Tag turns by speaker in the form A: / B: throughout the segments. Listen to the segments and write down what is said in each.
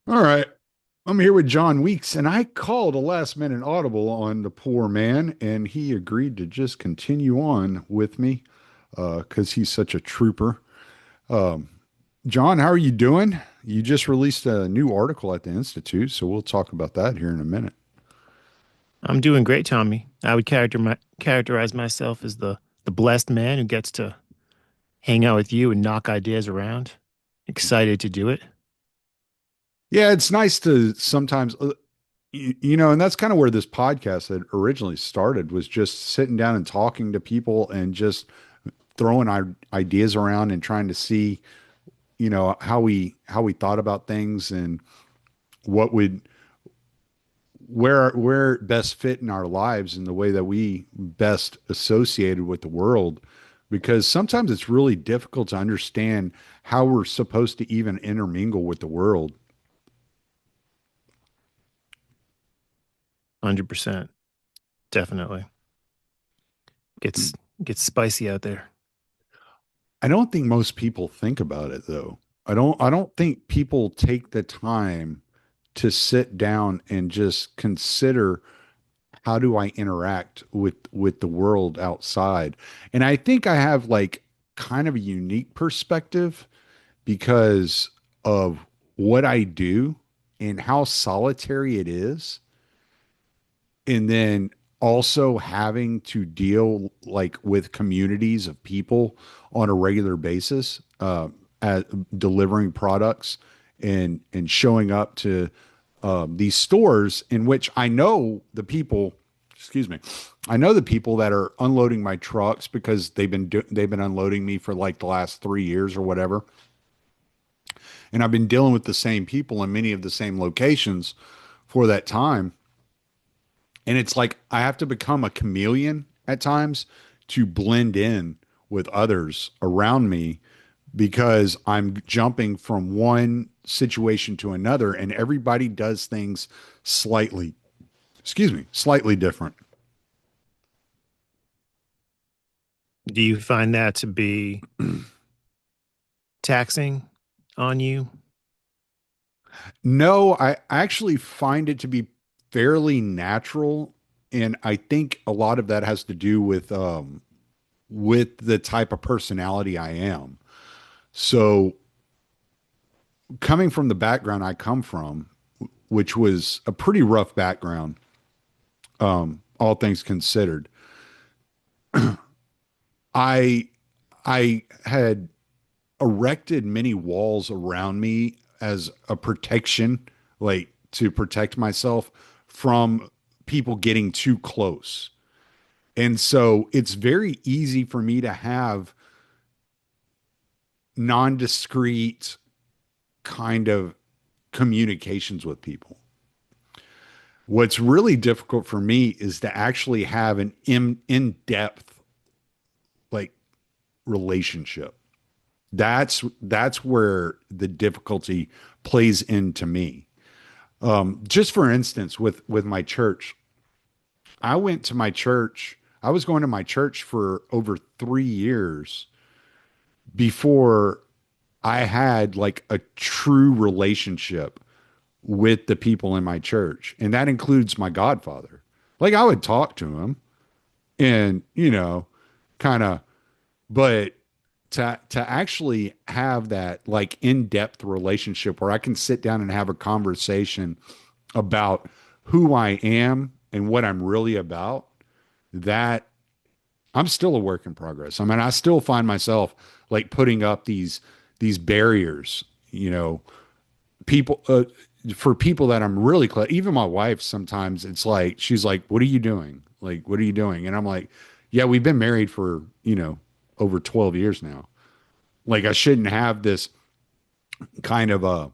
A: All right. I'm here with John Weeks, and I called a last minute audible on the poor man, and he agreed to just continue on with me because he's such a trooper. Um, John, how are you doing? You just released a new article at the Institute, so we'll talk about that here in a minute.
B: I'm doing great, Tommy. I would characterize myself as the blessed man who gets to hang out with you and knock ideas around. Excited to do it.
A: Yeah, it's nice to sometimes, and that's kind of where this podcast had originally started was just sitting down and talking to people and just throwing ideas around and trying to see how we thought about things and what would where it best fit in our lives and the way that we best associated with the world, because sometimes it's really difficult to understand how we're supposed to even intermingle with the world.
B: 100%. Definitely. Gets gets spicy out there.
A: I don't think most people think about it though. I don't think people take the time to sit down and just consider how do I interact with the world outside? And I think I have like kind of a unique perspective because of what I do and how solitary it is. And then also having to deal like with communities of people on a regular basis, at delivering products and showing up to these stores in which I know the people, excuse me, I know the people that are unloading my trucks because they've been unloading me for like the last 3 years or whatever, and I've been dealing with the same people in many of the same locations for that time. And it's like I have to become a chameleon at times to blend in with others around me because I'm jumping from one situation to another and everybody does things slightly, slightly different.
B: Do you find that to be taxing on you?
A: No, I actually find it to be fairly natural. And I think a lot of that has to do with the type of personality I am. So coming from the background I come from, which was a pretty rough background, all things considered, I I had erected many walls around me as a protection, like to protect myself from people getting too close. And so it's very easy for me to have non-discreet kind of communications with people. What's really difficult for me is to actually have an in-depth like relationship. That's where the difficulty plays into me. Just for instance, with my church, I went to my church. I was going to my church for over 3 years before I had like a true relationship with the people in my church, and that includes my godfather. Like I would talk to him, and kind of, but to actually have that like in-depth relationship where I can sit down and have a conversation about who I am and what I'm really about, that I'm still a work in progress. I mean, I still find myself like putting up these barriers, people for people that I'm really close. Even my wife, sometimes it's like she's like, "What are you doing? Like, what are you doing?" And I'm like, "Yeah, we've been married for over 12 years now. Like, I shouldn't have this kind of a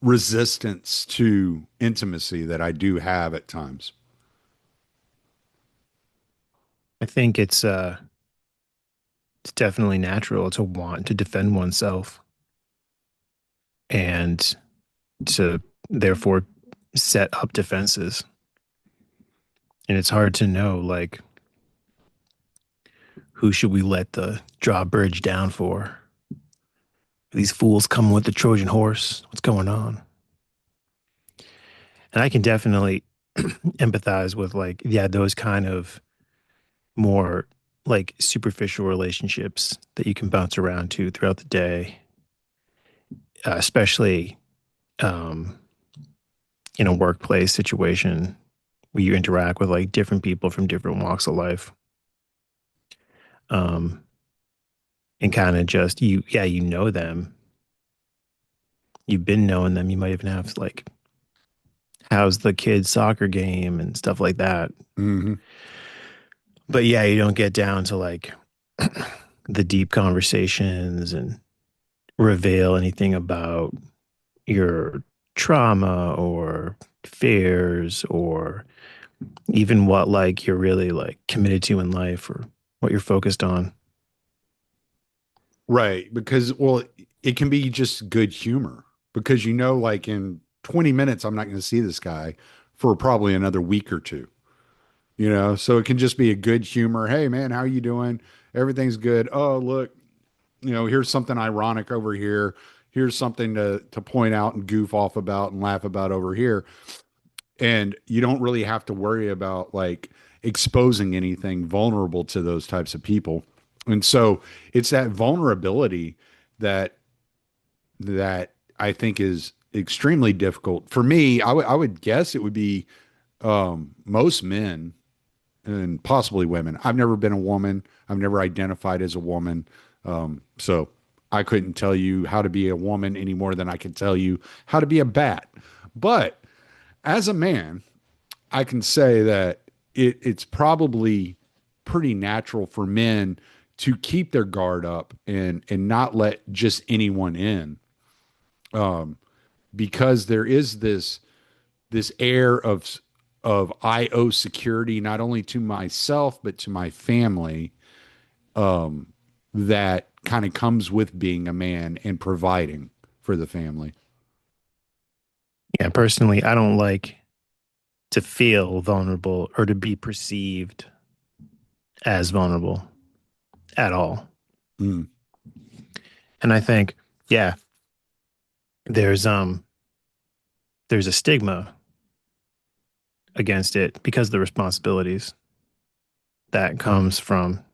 A: resistance to intimacy that I do have at times."
B: I think it's definitely natural to want to defend oneself and to therefore set up defenses. And it's hard to know like who should we let the drawbridge down for? These fools coming with the Trojan horse. What's going on? And I can definitely empathize with like, yeah, those kind of more like superficial relationships that you can bounce around to throughout the day, especially um, in a workplace situation where you interact with like different people from different walks of life. Um, and kind of just you, yeah, you know them. You've been knowing them. You might even have like, how's the kid's soccer game and stuff like that.
A: Hmm.
B: But yeah, you don't get down to like the deep conversations and reveal anything about your trauma or fears or even what like you're really like committed to in life or what you're focused on.
A: Right. Because, well, it can be just good humor because, like in 20 minutes, I'm not going to see this guy for probably another week or two, So it can just be a good humor. Hey, man, how you doing? Everything's good. Oh, look, here's something ironic over here. Here's something to point out and goof off about and laugh about over here. And you don't really have to worry about like exposing anything vulnerable to those types of people. And so it's that vulnerability that I think is extremely difficult for me. I would guess it would be most men and possibly women. I've never been a woman. I've never identified as a woman. So I couldn't tell you how to be a woman any more than I can tell you how to be a bat. But as a man, I can say that it's probably pretty natural for men to keep their guard up and not let just anyone in, because there is this air of I owe security not only to myself but to my family, that kind of comes with being a man and providing for the family.
B: Yeah, personally, I don't like to feel vulnerable or to be perceived as vulnerable at all.
A: Mm.
B: And I think, yeah, there's there's a stigma against it because of the responsibilities that comes from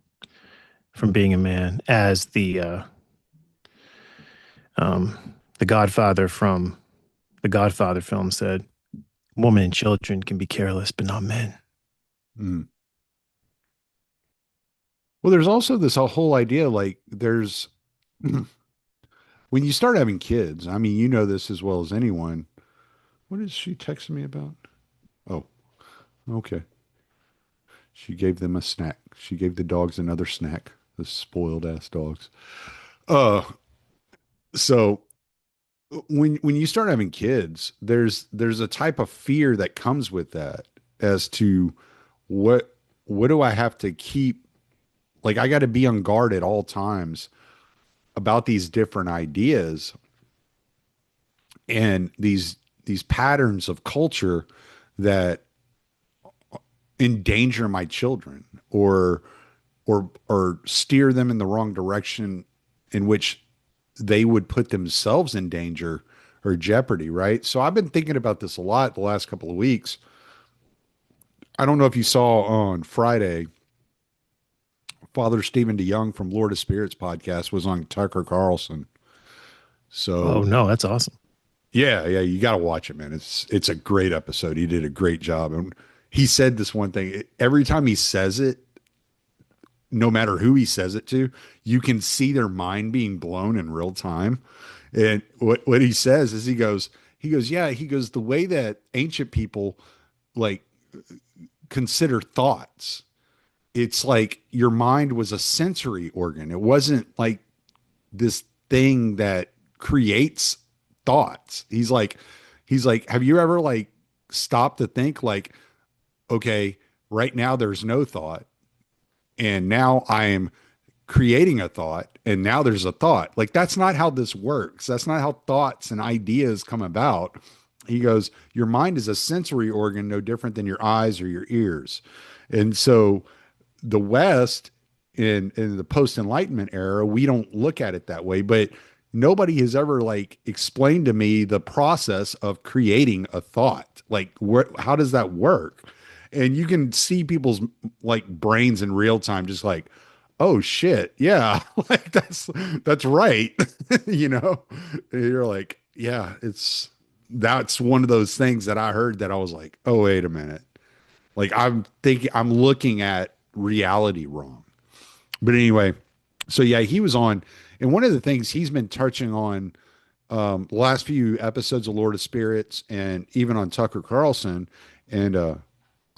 B: being a man, as the Godfather from the Godfather film said, women and children can be careless, but not men.
A: Mm. Well, there's also this whole idea like there's when you start having kids, I mean, you know this as well as anyone. What is she texting me about? Oh, okay. She gave them a snack. She gave the dogs another snack. The spoiled ass dogs. Uh, so when you start having kids, there's a type of fear that comes with that as to what what do I have to keep? Like I got to be on guard at all times about these different ideas and these patterns of culture that endanger my children or steer them in the wrong direction in which they would put themselves in danger or jeopardy, right? So I've been thinking about this a lot the last couple of weeks. I don't know if you saw on Friday, Father Stephen DeYoung from Lord of Spirits podcast was on Tucker Carlson.
B: Oh
A: So
B: no, that's awesome.
A: yeah, you got to watch it, man. It's a great episode. He did a great job, and he said this one thing every time he says it, no matter who he says it to, you can see their mind being blown in real time. And what he says is he goes, the way that ancient people like consider thoughts, it's like your mind was a sensory organ. It wasn't like this thing that creates thoughts. He's like, have you ever like stopped to think like, okay, right now there's no thought, and now I am creating a thought, and now there's a thought. Like that's not how this works. That's not how thoughts and ideas come about. He goes, your mind is a sensory organ, no different than your eyes or your ears. And so the West in the post Enlightenment era, we don't look at it that way. But nobody has ever like explained to me the process of creating a thought. Like, how does that work? And you can see people's like brains in real time, just like, oh shit, yeah, like that's right, you know. And you're like, yeah, that's one of those things that I heard that I was like, oh wait a minute, like I'm looking at reality wrong. But anyway, so yeah, he was on, and one of the things he's been touching on the last few episodes of Lord of Spirits and even on Tucker Carlson. And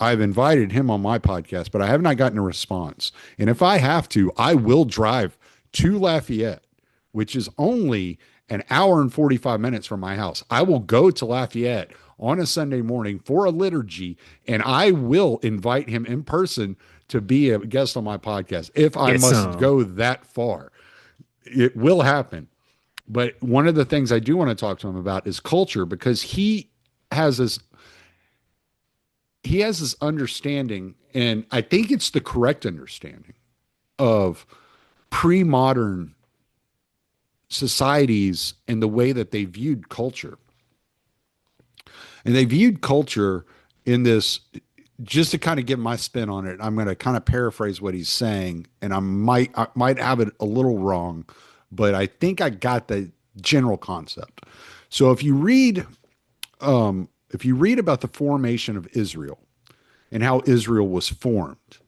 A: I've invited him on my podcast, but I have not gotten a response. And if I have to, I will drive to Lafayette, which is only an hour and 45 minutes from my house. I will go to Lafayette on a Sunday morning for a liturgy, and I will invite him in person to be a guest on my podcast if I
B: Get
A: must
B: some.
A: go that far. It will happen. But one of the things I do want to talk to him about is culture, because has this he has this understanding, and I think it's the correct understanding of pre-modern societies and the way that they viewed culture. And they viewed culture in this, just to kind of give my spin on it, I'm going to kind of paraphrase what he's saying, and I might have it a little wrong, but I think I got the general concept. So if you read about the formation of Israel and how Israel was formed,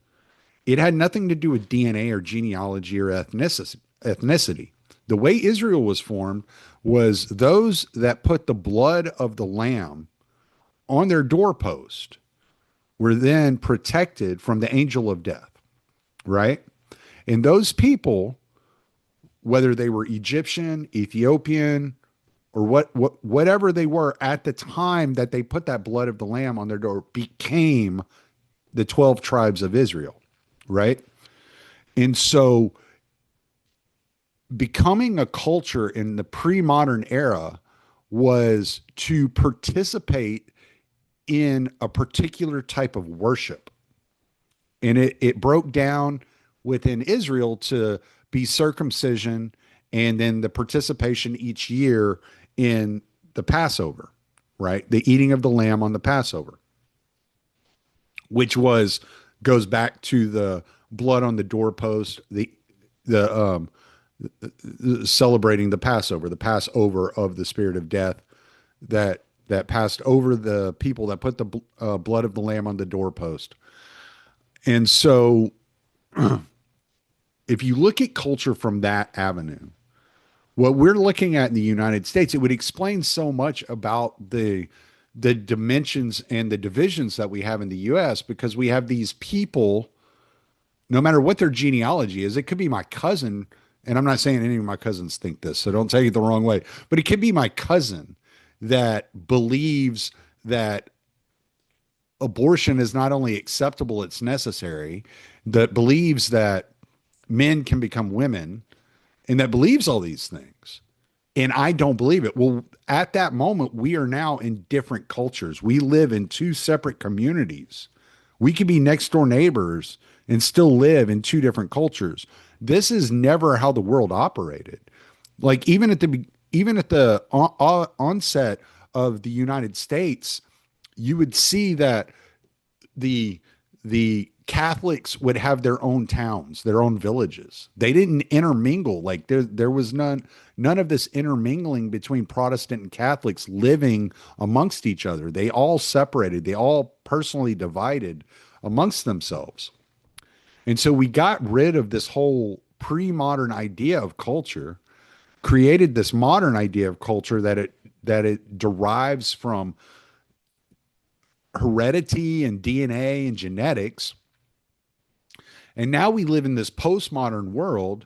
A: it had nothing to do with DNA or genealogy or ethnicity. The way Israel was formed was those that put the blood of the lamb on their doorpost were then protected from the angel of death, right? And those people, whether they were Egyptian, Ethiopian, or whatever they were at the time that they put that blood of the lamb on their door, became the 12 tribes of Israel, right? And so becoming a culture in the pre-modern era was to participate in a particular type of worship. And it broke down within Israel to be circumcision and then the participation each year in the Passover, right? The eating of the lamb on the Passover, which goes back to the blood on the doorpost, the celebrating the Passover of the spirit of death that passed over the people that put the blood of the lamb on the doorpost. And so if you look at culture from that avenue, what we're looking at in the United States, it would explain so much about the dimensions and the divisions that we have in the US, because we have these people, no matter what their genealogy is. It could be my cousin, and I'm not saying any of my cousins think this, so don't take it the wrong way, but it could be my cousin that believes that abortion is not only acceptable, it's necessary, that believes that men can become women, and that believes all these things. And I don't believe it. Well, at that moment, we are now in different cultures. We live in two separate communities. We could be next door neighbors and still live in two different cultures. This is never how the world operated. Like even at the onset of the United States, you would see that the Catholics would have their own towns, their own villages. They didn't intermingle. Like there was none of this intermingling between Protestant and Catholics living amongst each other. They all separated. They all personally divided amongst themselves. And so we got rid of this whole pre-modern idea of culture, created this modern idea of culture that it derives from heredity and DNA and genetics. And now we live in this postmodern world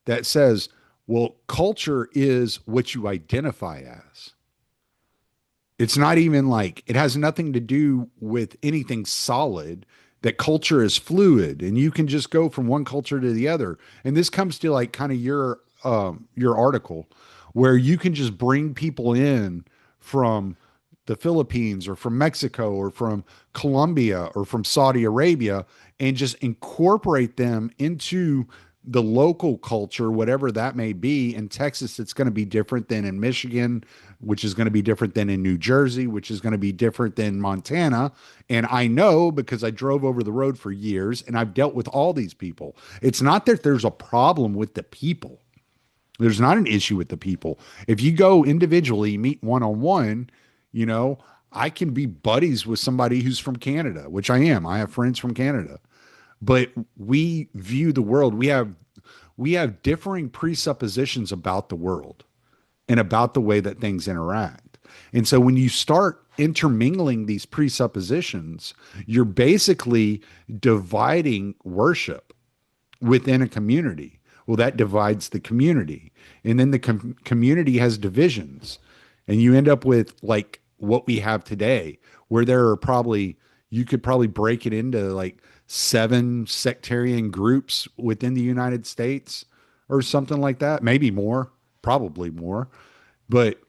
A: that says, well, culture is what you identify as. It's not even like, it has nothing to do with anything solid, that culture is fluid and you can just go from one culture to the other. And this comes to like kind of your article, where you can just bring people in from the Philippines or from Mexico or from Colombia or from Saudi Arabia and just incorporate them into the local culture, whatever that may be. In Texas, it's going to be different than in Michigan, which is going to be different than in New Jersey, which is going to be different than Montana. And I know because I drove over the road for years and I've dealt with all these people. It's not that there's a problem with the people. There's not an issue with the people. If you go individually, meet one on one, you know, I can be buddies with somebody who's from Canada, which I am. I have friends from Canada, but we view the world. We have differing presuppositions about the world and about the way that things interact. And so when you start intermingling these presuppositions, you're basically dividing worship within a community. Well, that divides the community. And then the community has divisions. And you end up with like what we have today, where there are probably, you could probably break it into like 7 sectarian groups within the United States or something like that. Maybe more, probably more, but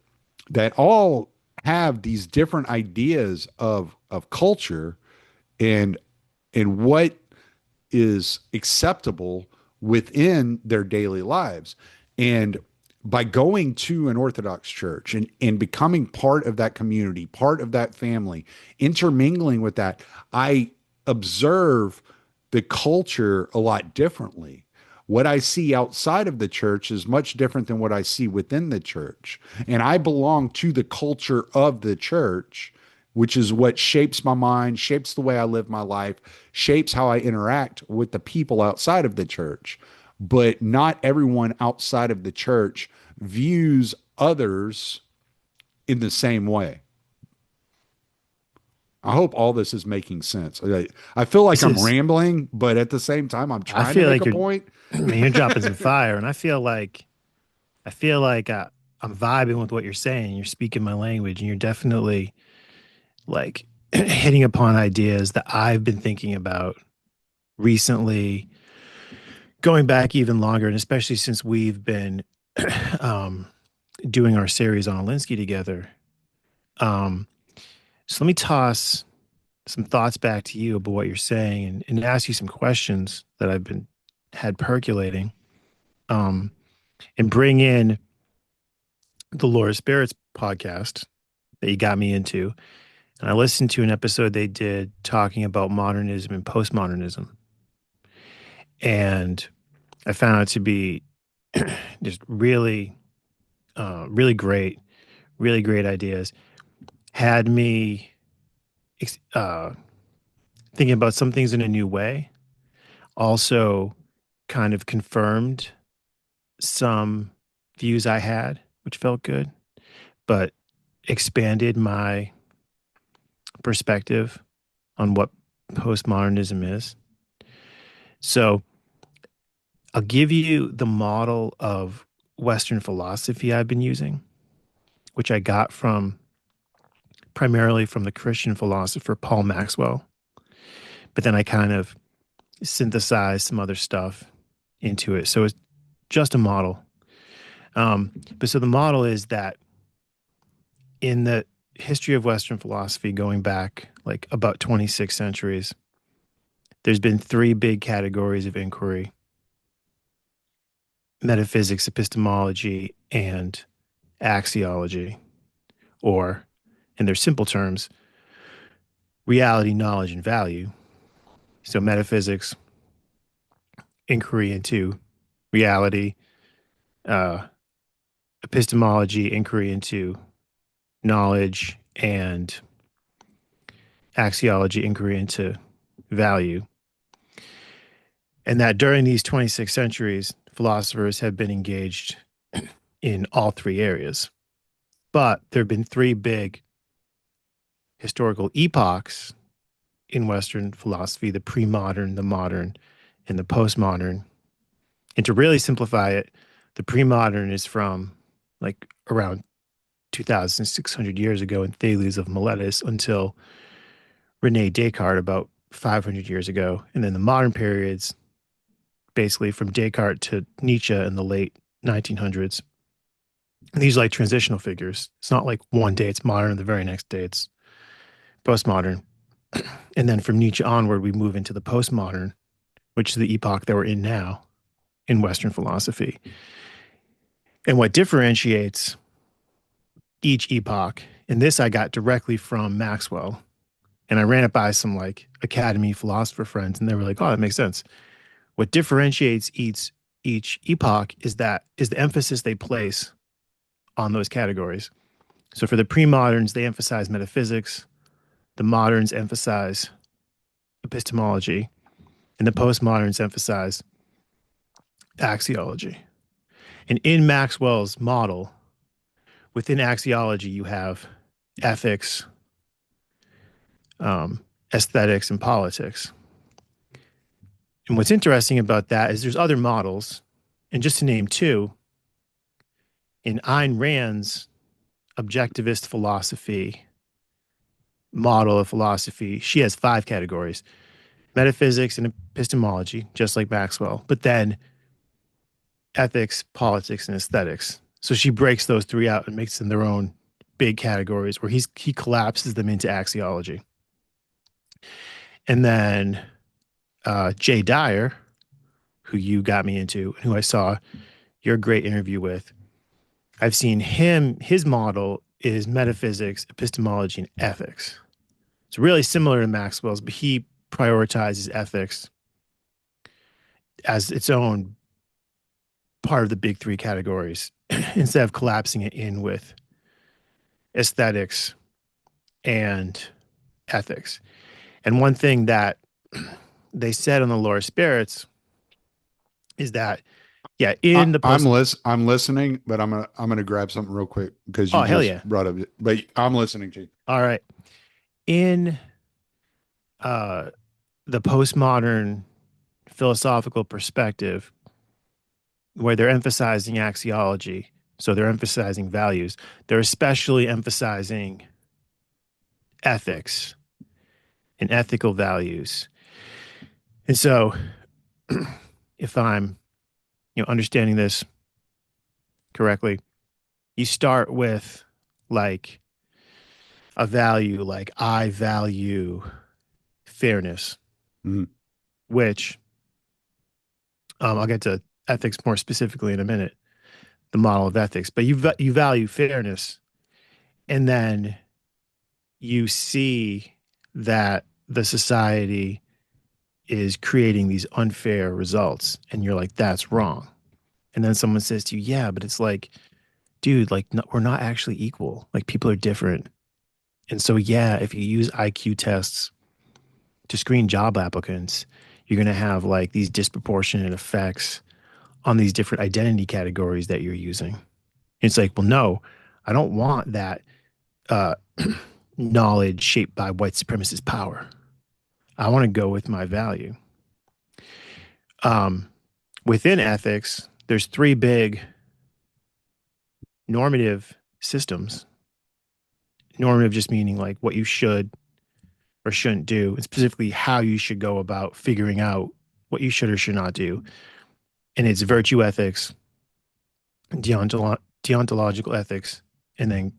A: that all have these different ideas of culture and what is acceptable within their daily lives. And by going to an Orthodox church and becoming part of that community, part of that family, intermingling with that, I observe the culture a lot differently. What I see outside of the church is much different than what I see within the church. And I belong to the culture of the church, which is what shapes my mind, shapes the way I live my life, shapes how I interact with the people outside of the church. But not everyone outside of the church views others in the same way. I hope all this is making sense. I feel like
B: This
A: I'm
B: is,
A: rambling, but at the same time, I'm
B: I
A: trying to
B: feel
A: make
B: like
A: a
B: you're,
A: point.
B: I mean, you're dropping some fire, and I feel like I'm vibing with what you're saying. You're speaking my language, and you're definitely like hitting upon ideas that I've been thinking about recently, going back even longer, and especially since we've been um, doing our series on Alinsky together. Um, so let me toss some thoughts back to you about what you're saying and ask you some questions that I've been had percolating. Um, and bring in the Lord of Spirits podcast that you got me into. And I listened to an episode they did talking about modernism and postmodernism. And I found it to be just really great ideas. Had me uh, thinking about some things in a new way. Also, kind of confirmed some views I had, which felt good, but expanded my perspective on what postmodernism is. So I'll give you the model of Western philosophy I've been using, which I got from primarily from the Christian philosopher Paul Maxwell. But then I kind of synthesized some other stuff into it. So it's just a model. But so the model is that in the history of Western philosophy, going back like about 26 centuries, there's been 3 big categories of inquiry: metaphysics, epistemology, and axiology, or in their simple terms, reality, knowledge, and value. So, metaphysics, inquiry into reality, uh, epistemology, inquiry into knowledge, and axiology, inquiry into value. And that during these 26 centuries, philosophers have been engaged in all 3 areas. But there have been 3 big historical epochs in Western philosophy: the pre modern, the modern, and the postmodern. And to really simplify it, the pre modern is from like around 2,600 years ago in Thales of Miletus until Rene Descartes about 500 years ago. And then the modern periods, basically from Descartes to Nietzsche in the late 1900s. And these are like transitional figures. It's not like one day it's modern and the very next day it's postmodern. And then from Nietzsche onward, we move into the postmodern, which is the epoch that we're in now. in Western philosophy. And what differentiates each epoch, and this I got directly from Maxwell, and I ran it by some like academy philosopher friends, and they were like, "Oh, that makes sense." What differentiates each epoch is the emphasis they place on those categories. So for the pre-moderns, they emphasize metaphysics. The moderns emphasize epistemology, and the postmoderns emphasize axiology. And in Maxwell's model, within axiology, you have ethics, um, aesthetics, and politics. And what's interesting about that is there's other models, and just to name two, in Ayn Rand's objectivist philosophy model of philosophy, she has five categories: metaphysics and epistemology, just like Maxwell, but then ethics, politics, and aesthetics. So she breaks those three out and makes them their own big categories where he collapses them into axiology. And then Jay Dyer, who you got me into, who I saw your great interview with, I've seen him, his model is metaphysics, epistemology, and ethics. It's really similar to Maxwell's, but he prioritizes ethics as its own part of the big three categories instead of collapsing it in with aesthetics and ethics. And one thing that they said on the Lower Spirits is that, yeah, in the post.
A: I'm listening, but I'm gonna grab something real quick because
B: Oh,
A: you
B: hell
A: just
B: yeah.
A: brought up. But I'm listening to you.
B: All right. In uh, the postmodern philosophical perspective, where they're emphasizing axiology, so they're emphasizing values, they're especially emphasizing ethics and ethical values. And so, if I'm, understanding this correctly, you start with like a value like I value fairness,
A: Mhm.
B: which I'll get to ethics more specifically in a minute, the model of ethics, but you value fairness, and then you see that the society is creating these unfair results, and you're like, that's wrong. And then someone says to you, yeah, but it's like, dude, like, no, we're not actually equal. Like, people are different. And so, yeah, if you use IQ tests to screen job applicants, you're going to have like these disproportionate effects on these different identity categories that you're using. It's like, well, no, I don't want that uh, knowledge shaped by white supremacist power. I want to go with my value. Um, Within ethics, there's three big normative systems. Normative just meaning like what you should or shouldn't do, and specifically how you should go about figuring out what you should or should not do. And it's virtue ethics, deontological ethics, and then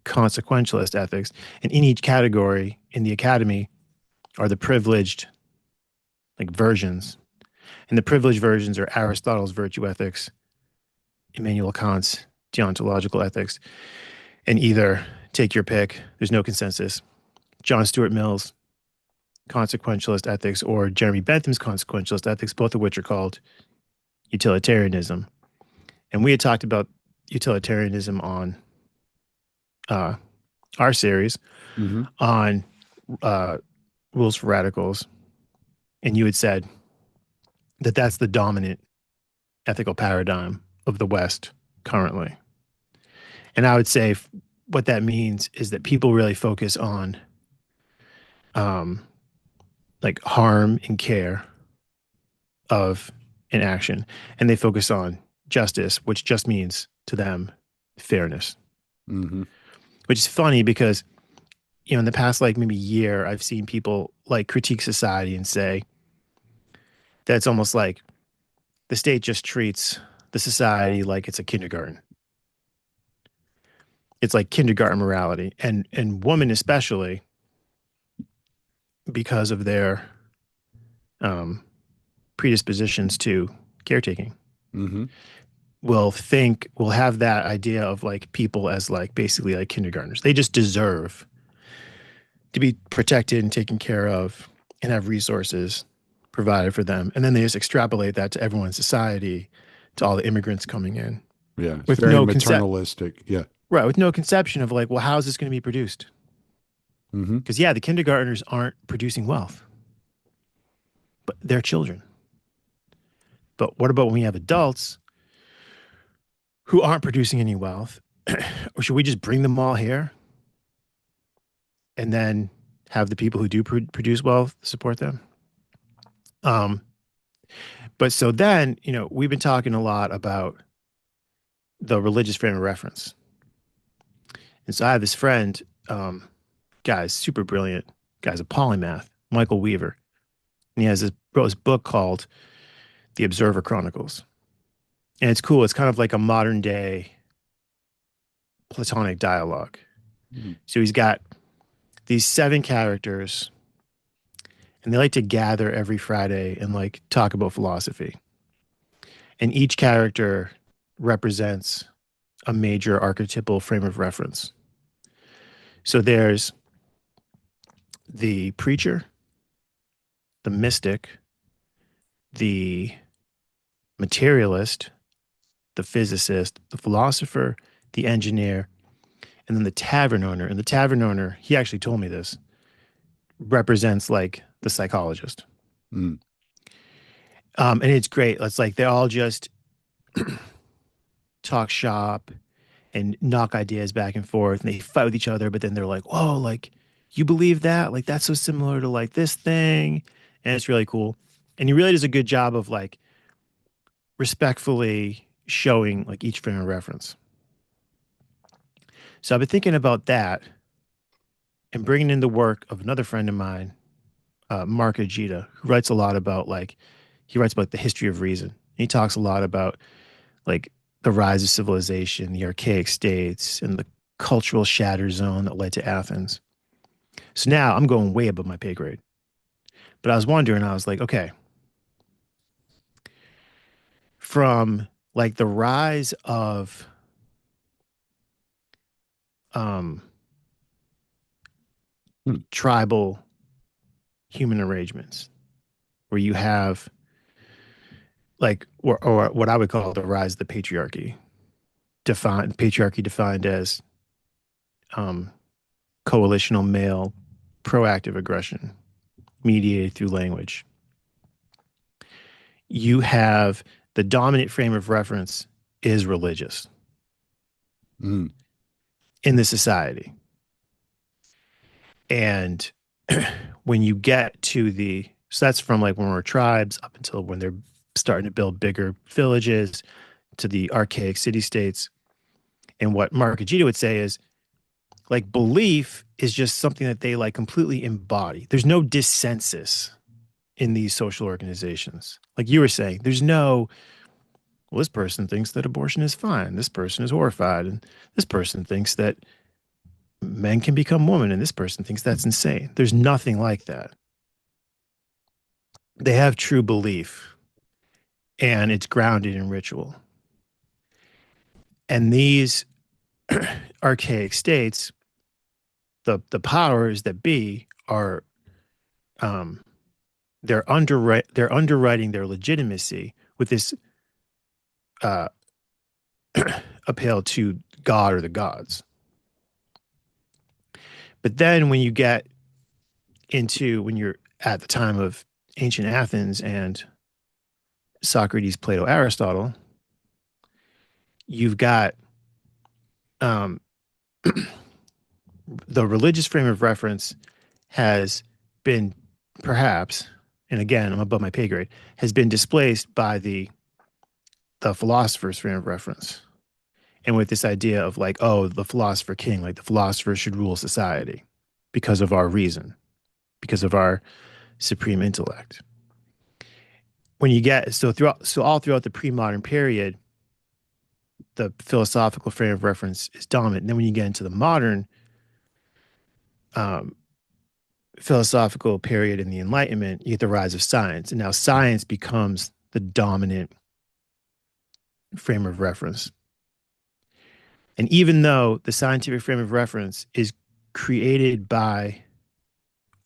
B: consequentialist ethics. And in each category in the academy are the privileged like versions. And the privileged versions are Aristotle's virtue ethics, Immanuel Kant's deontological ethics, and either take your pick, there's no consensus. John Stuart Mill's consequentialist ethics or Jeremy Bentham's consequentialist ethics, both of which are called utilitarianism. And we had talked about utilitarianism on uh, our series
A: Mhm.
B: on uh, Rules for Radicals. And you had said that that's the dominant ethical paradigm of the West currently. And I would say what that means is that people really focus on um, like harm and care of an action, and they focus on justice, which just means to them fairness.
A: Mhm.
B: Which is funny because in the past like maybe year, I've seen people like critique society and say that it's almost like the state just treats the society like it's a kindergarten. It's like kindergarten morality, and women especially because of their um, predispositions to caretaking.
A: Hmm.
B: Will have that idea of like people as like basically like kindergartners. They just deserve to be protected and taken care of and have resources provided for them. And then they just extrapolate that to everyone in society, to all the immigrants coming in
A: Yeah, it's
B: with
A: very
B: no concept,
A: maternalistic. Yeah.
B: right? With no conception of like, well, how's this going to be produced?
A: Hmm.
B: Because yeah, the kindergartners aren't producing wealth, but they're children. But what about when we have adults who aren't producing any wealth? Or should we just bring them all here and then have the people who do produce wealth support them? Um, but so then, we've been talking a lot about the religious frame of reference. And so I have this friend, guy's super brilliant, guy's a polymath, Michael Weaver. And he wrote this book called The Observer Chronicles. And it's cool. It's kind of like a modern day Platonic dialogue. So he's got these 7 characters, and they like to gather every Friday and like talk about philosophy. And each character represents a major archetypal frame of reference. So there's the preacher, the mystic, the materialist, the physicist, the philosopher, the engineer, and then the tavern owner. And the tavern owner, he actually told me this, represents like the psychologist.
A: Mm.
B: And it's great. It's like they all just talk shop and knock ideas back and forth, and they fight with each other. But then they're like, "Whoa, like you believe that? Like that's so similar to like this thing," and it's really cool. And he really does a good job of like respectfully showing like each frame of reference. So I've been thinking about that and bringing in the work of another friend of mine, Mark Ajita, who writes a lot about like he writes about the history of reason. He talks a lot about like the rise of civilization, the archaic states, and the cultural shatter zone that led to Athens. So now I'm going way above my pay grade. But I was wondering, I was like, okay, from like the rise of um,
A: Mm.
B: tribal human arrangements, where you have like, or what I would call the rise of the patriarchy, defined as um, coalitional male proactive aggression mediated through language. You have the dominant frame of reference is religious
A: Mm.
B: in the society. And when you get to so that's from like when we're tribes up until when they're starting to build bigger villages to the archaic city states. And what Mark Ajita would say is like belief is just something that they like completely embody. There's no dissensus in these social organizations. Like you were saying, there's no, well, this person thinks that abortion is fine. This person is horrified. And this person thinks that men can become women. And this person thinks that's insane. There's nothing like that. They have true belief and it's grounded in ritual. And these archaic states, the powers that be are um, they're underwriting their legitimacy with this uh, appeal to God or the gods. But then when you're at the time of ancient Athens and Socrates, Plato, Aristotle, you've got um, the religious frame of reference has been perhaps, and again, I'm above my pay grade, has been displaced by the philosopher's frame of reference. And with this idea of like, oh, the philosopher king, like the philosopher should rule society because of our reason, because of our supreme intellect. When you get so all throughout the pre-modern period, the philosophical frame of reference is dominant. And then when you get into the modern um, philosophical period in the Enlightenment, you get the rise of science. And now science becomes the dominant frame of reference. And even though the scientific frame of reference is created by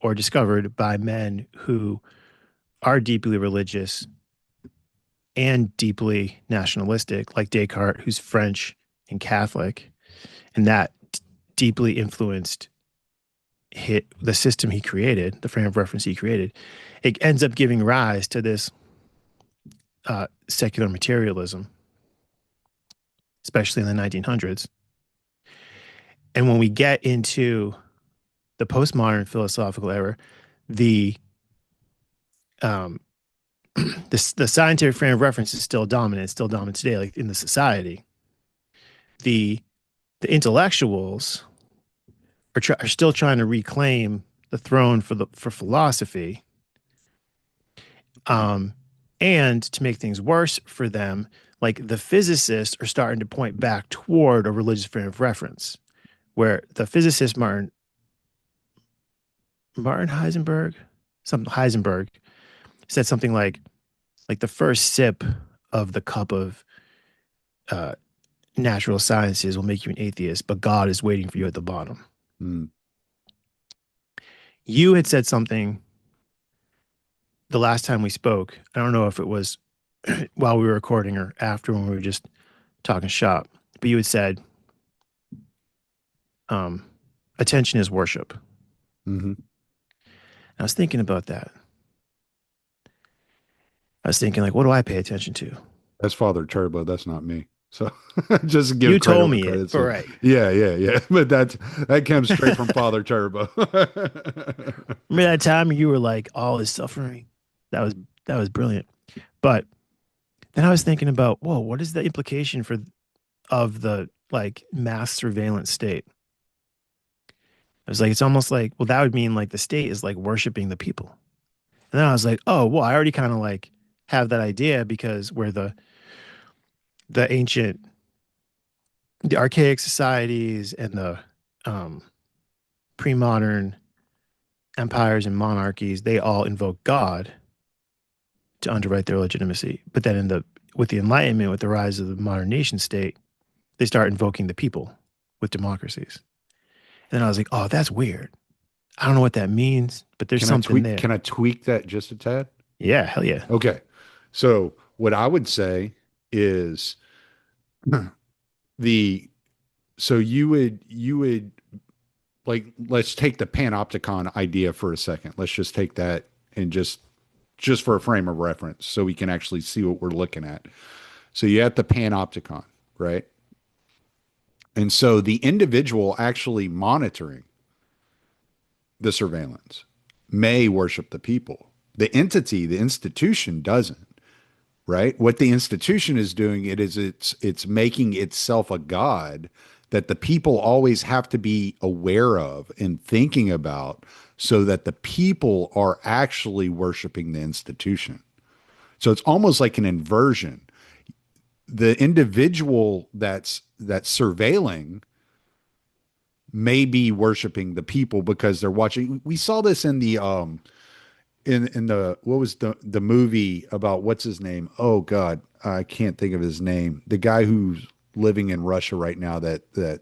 B: or discovered by men who are deeply religious and deeply nationalistic, like Descartes, who's French and Catholic, and that deeply influenced the system he created, the frame of reference he created, it ends up giving rise to this secular materialism, especially in the 1900s. And when we get into the postmodern philosophical era, the um, the scientific frame of reference is still dominant. It's still dominant today, like in the society. The the intellectuals are still trying to reclaim the throne for philosophy. Um, and to make things worse for them, like the physicists are starting to point back toward a religious frame of reference, where the physicist Martin Heisenberg said something like the first sip of the cup of uh, natural sciences will make you an atheist, but God is waiting for you at the bottom.
A: Mm.
B: You had said something the last time we spoke. I don't know if it was while we were recording or after when we were just talking shop, but you had said, um, attention is worship.
A: Hmm.
B: I was thinking about that. I was thinking, like, what do I pay attention to?
A: That's Father Turbo. That's not me. So just give
B: You
A: credit
B: told
A: where
B: me it,
A: credit's
B: but
A: due.
B: right.
A: Yeah, yeah, yeah. But that comes straight from Father Turbo.
B: Remember that time you were like, all is suffering? That was that was brilliant. But then I was thinking about, whoa, what is the implication for of the like mass surveillance state? I was like, it's almost like, well, that would mean like the state is like worshiping the people. And then I was like, oh, well, I already kind of like have that idea because where the ancient, the archaic societies and the um, pre-modern empires and monarchies, they all invoke God to underwrite their legitimacy. But then in the with the Enlightenment, with the rise of the modern nation state, they start invoking the people with democracies. And then I was like, oh, that's weird. I don't know what that means, but there's something there.
A: Can I tweak that just a tad?
B: Yeah, hell yeah.
A: Okay. So what I would say is the so you would like let's take the panopticon idea for a second. Let's just take that and just for a frame of reference so we can actually see what we're looking at. So you have the panopticon, right? And so the individual actually monitoring the surveillance may worship the people. The entity, the institution doesn't, right? What the institution is doing it's making itself a god that the people always have to be aware of and thinking about so that the people are actually worshiping the institution. So it's almost like an inversion. The individual that's surveilling may be worshiping the people because they're watching. We saw this in the in the what was the movie about what's his name? Oh God, I can't think of his name. The guy who's living in Russia right now that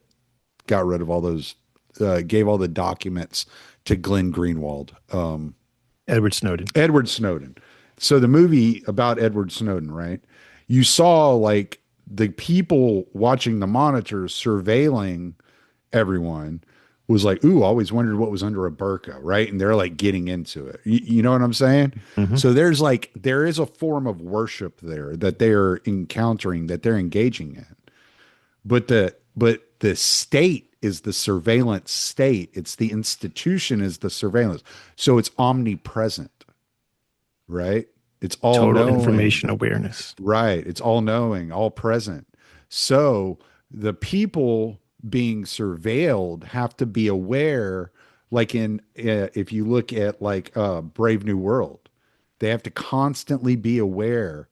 A: got rid of all those gave all the documents to Glenn Greenwald.
B: Edward Snowden.
A: Edward Snowden. So the movie about Edward Snowden, right? You saw like the people watching the monitors surveilling everyone was like, ooh, always wondered what was under a burqa, right? And they're like getting into it. You know what I'm saying?
B: Mm-hmm.
A: So there is a form of worship there that they're encountering, that they're engaging in. But the state is the surveillance state. It's the institution is the surveillance. So it's omnipresent, right? It's all
B: Total
A: knowing.
B: information awareness.
A: Right. It's all knowing, all present. So the people being surveilled have to be aware, like in, if you look at like Brave New World, they have to constantly be aware,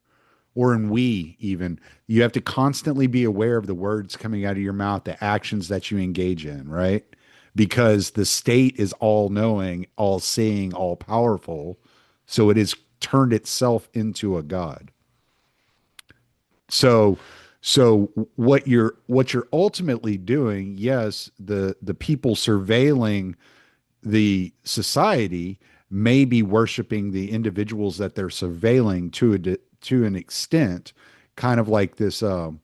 A: or in We even, you have to constantly be aware of the words coming out of your mouth, the actions that you engage in, right? Because the state is all knowing, all seeing, all powerful. So it has turned itself into a god. So So what you're ultimately doing, yes, the people surveilling the society may be worshiping the individuals that they're surveilling to an extent, kind of like this kind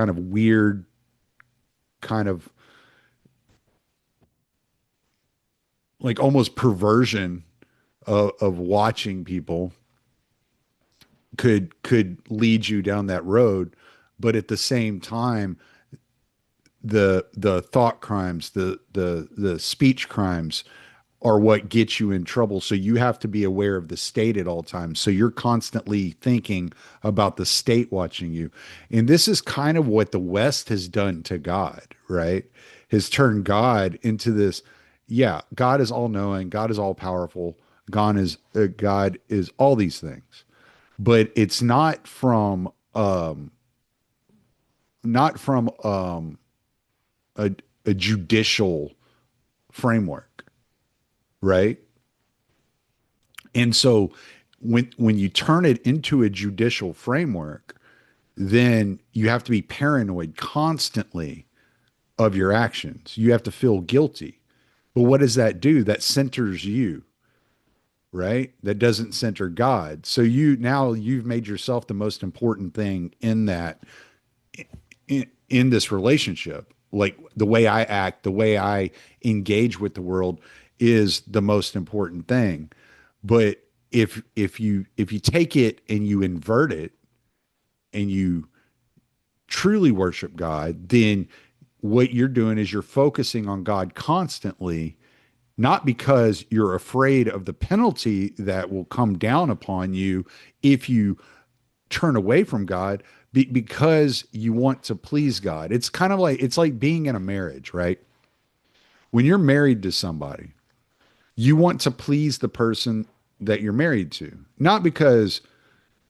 A: of weird kind of like almost perversion of watching people could lead you down that road. But at the same time, the thought crimes, the speech crimes are what gets you in trouble. So you have to be aware of the state at all times. So you're constantly thinking about the state watching you. And this is kind of what the West has done to God, right? Has turned God into this, yeah, God is all knowing, God is all powerful, God is all these things. But it's not from a, a judicial framework, right? And so when you turn it into a judicial framework, then you have to be paranoid constantly of your actions. You have to feel guilty. But what does that do? That centers you, right? That doesn't center God. So you've made yourself the most important thing in that in this relationship. Like the way I act, the way I engage with the world is the most important thing. But if you take it and you invert it and you truly worship God, then what you're doing is you're focusing on God constantly, not because you're afraid of the penalty that will come down upon you if you turn away from God, because you want to please God. It's like being in a marriage, right? When you're married to somebody, you want to please the person that you're married to, not because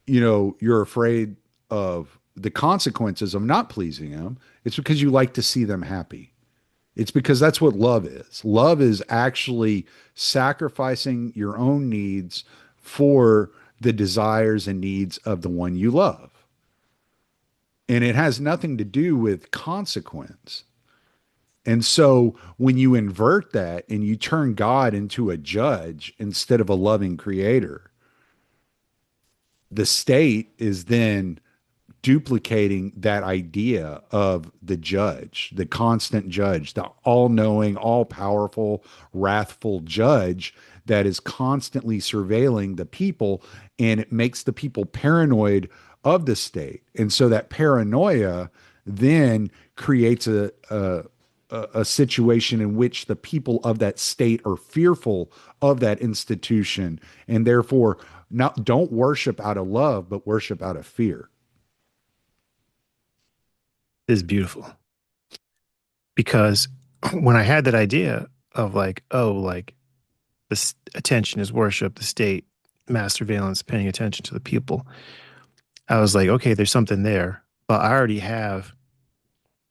A: you're afraid of the consequences of not pleasing them. It's because you like to see them happy. It's because that's what love is. Love is actually sacrificing your own needs for the desires and needs of the one you love. And it has nothing to do with consequence. And so when you invert that and you turn God into a judge instead of a loving creator, the state is then duplicating that idea of the judge, the constant judge, the all knowing, all powerful, wrathful judge that is constantly surveilling the people. And it makes the people paranoid of the state. And so that paranoia then creates a situation in which the people of that state are fearful of that institution and therefore don't worship out of love, but worship out of fear.
B: Is beautiful because when I had that idea of like, oh, like this attention is worship, the state, mass surveillance, paying attention to the people, I was like, okay, there's something there. But I already have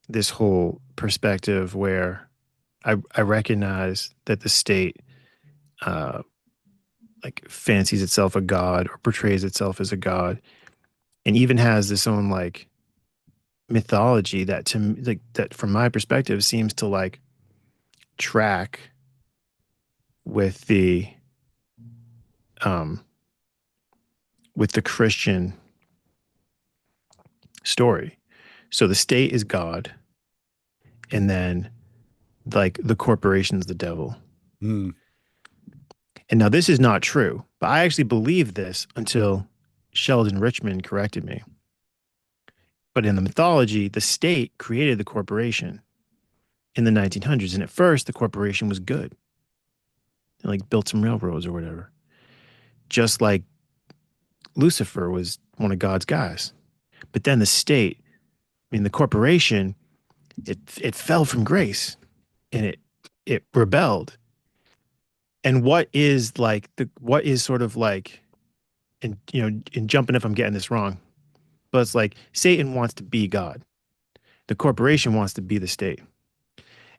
B: this whole perspective where I recognize that the state uh like fancies itself a god or portrays itself as a god and even has this own like mythology that to like that from my perspective seems to like track with um the Christian story. So the state is God, and then like the corporation's the devil.
A: Mm.
B: And now this is not true, but I actually believed this until Sheldon Richman corrected me. But in the mythology, the state created the corporation in the 1900s, and at first the corporation was good. It like built some railroads or whatever. Just like Lucifer was one of God's guys. But then the state, I mean the corporation, it fell from grace and it rebelled. And what is sort of like, and in jumping if I'm getting this wrong, but it's like Satan wants to be God. The corporation wants to be the state.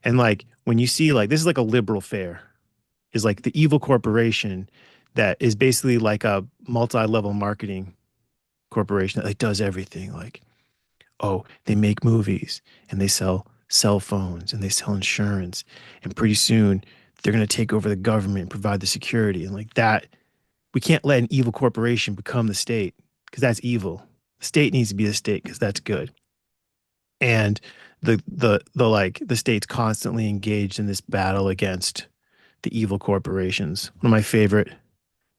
B: And like when you see like this is like a liberal fair, is like the evil corporation that is basically like a multi-level marketing corporation that like does everything. Like Oh, they make movies and they sell cell phones and they sell insurance. And pretty soon they're going to take over the government and provide the security. And like that, we can't let an evil corporation become the state because that's evil. The state needs to be the state because that's good. And the state's constantly engaged in this battle against the evil corporations. One of my favorite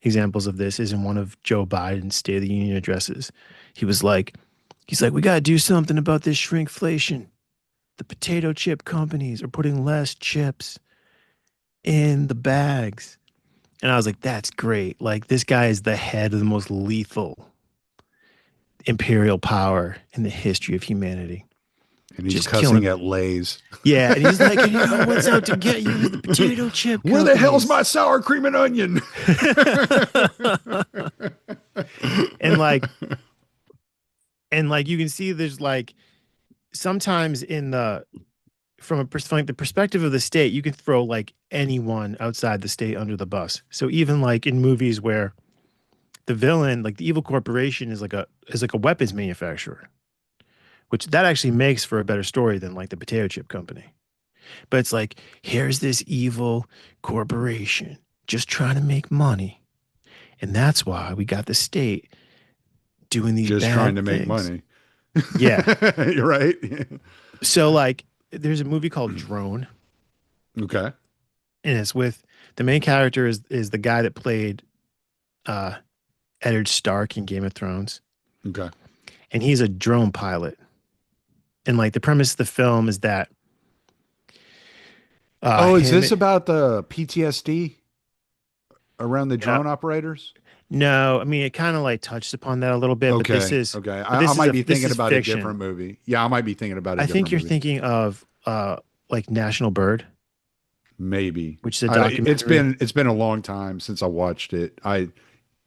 B: examples of this is in one of Joe Biden's State of the Union addresses. He was like, he's like, we got to do something about this shrinkflation. The potato chip companies are putting less chips in the bags. And I was like, that's great. Like, this guy is the head of the most lethal imperial power in the history of humanity.
A: And he's
B: Just
A: cussing
B: killing.
A: at Lay's.
B: Yeah. And he's like, and you know what's out to get you is the potato chip
A: Where the hell's
B: companies.
A: my sour cream and onion?
B: and like, and like, you can see there's like, sometimes in the, from the perspective of the state, you can throw like anyone outside the state under the bus. So even like in movies where the villain, like the evil corporation, is like a weapons manufacturer, which that actually makes for a better story than like the potato chip company. But it's like, here's this evil corporation just trying to make money. And that's why we got the state doing these
A: Just trying
B: bad
A: to make
B: things.
A: money.
B: Yeah.
A: You're right.
B: So like there's a movie called Drone,
A: Okay.
B: and it's with the main character is the guy that played uh Eddard Stark in Game of Thrones.
A: Okay.
B: And he's a drone pilot. And like the premise of the film is that
A: Oh, is
B: him
A: this about the PTSD around the
B: uh,
A: drone operators?
B: no, I mean it kind of like touched upon that a little bit, but
A: Okay. Okay. I might be
B: this
A: thinking
B: is
A: about a
B: fiction.
A: different movie. Yeah, I might be thinking about a
B: I think
A: different
B: you're
A: movie.
B: thinking of like National Bird,
A: Maybe.
B: which is a
A: It's
B: documentary.
A: been a long time since I watched it.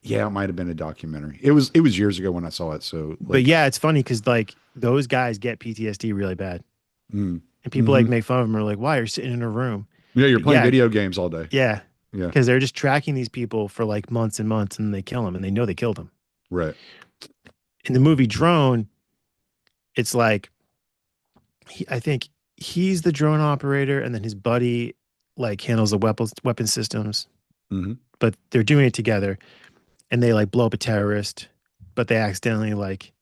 A: Yeah, it might have been a documentary. It was years ago when I saw it. So
B: But
A: like,
B: yeah, it's funny because like those guys get PTSD really bad.
A: mm,
B: And people
A: hmm
B: like make fun of them or like, why are you sitting in a room?
A: yeah, you're
B: But
A: playing
B: yeah,
A: video games all day.
B: yeah.
A: Yeah.
B: Because they're just tracking these people for like months and months and they kill them and they know they killed them.
A: Right.
B: In the movie Drone, it's like I think he's the drone operator and then his buddy like handles the weapon systems,
A: Hmm.
B: but they're doing it together and they like blow up a terrorist, but they accidentally like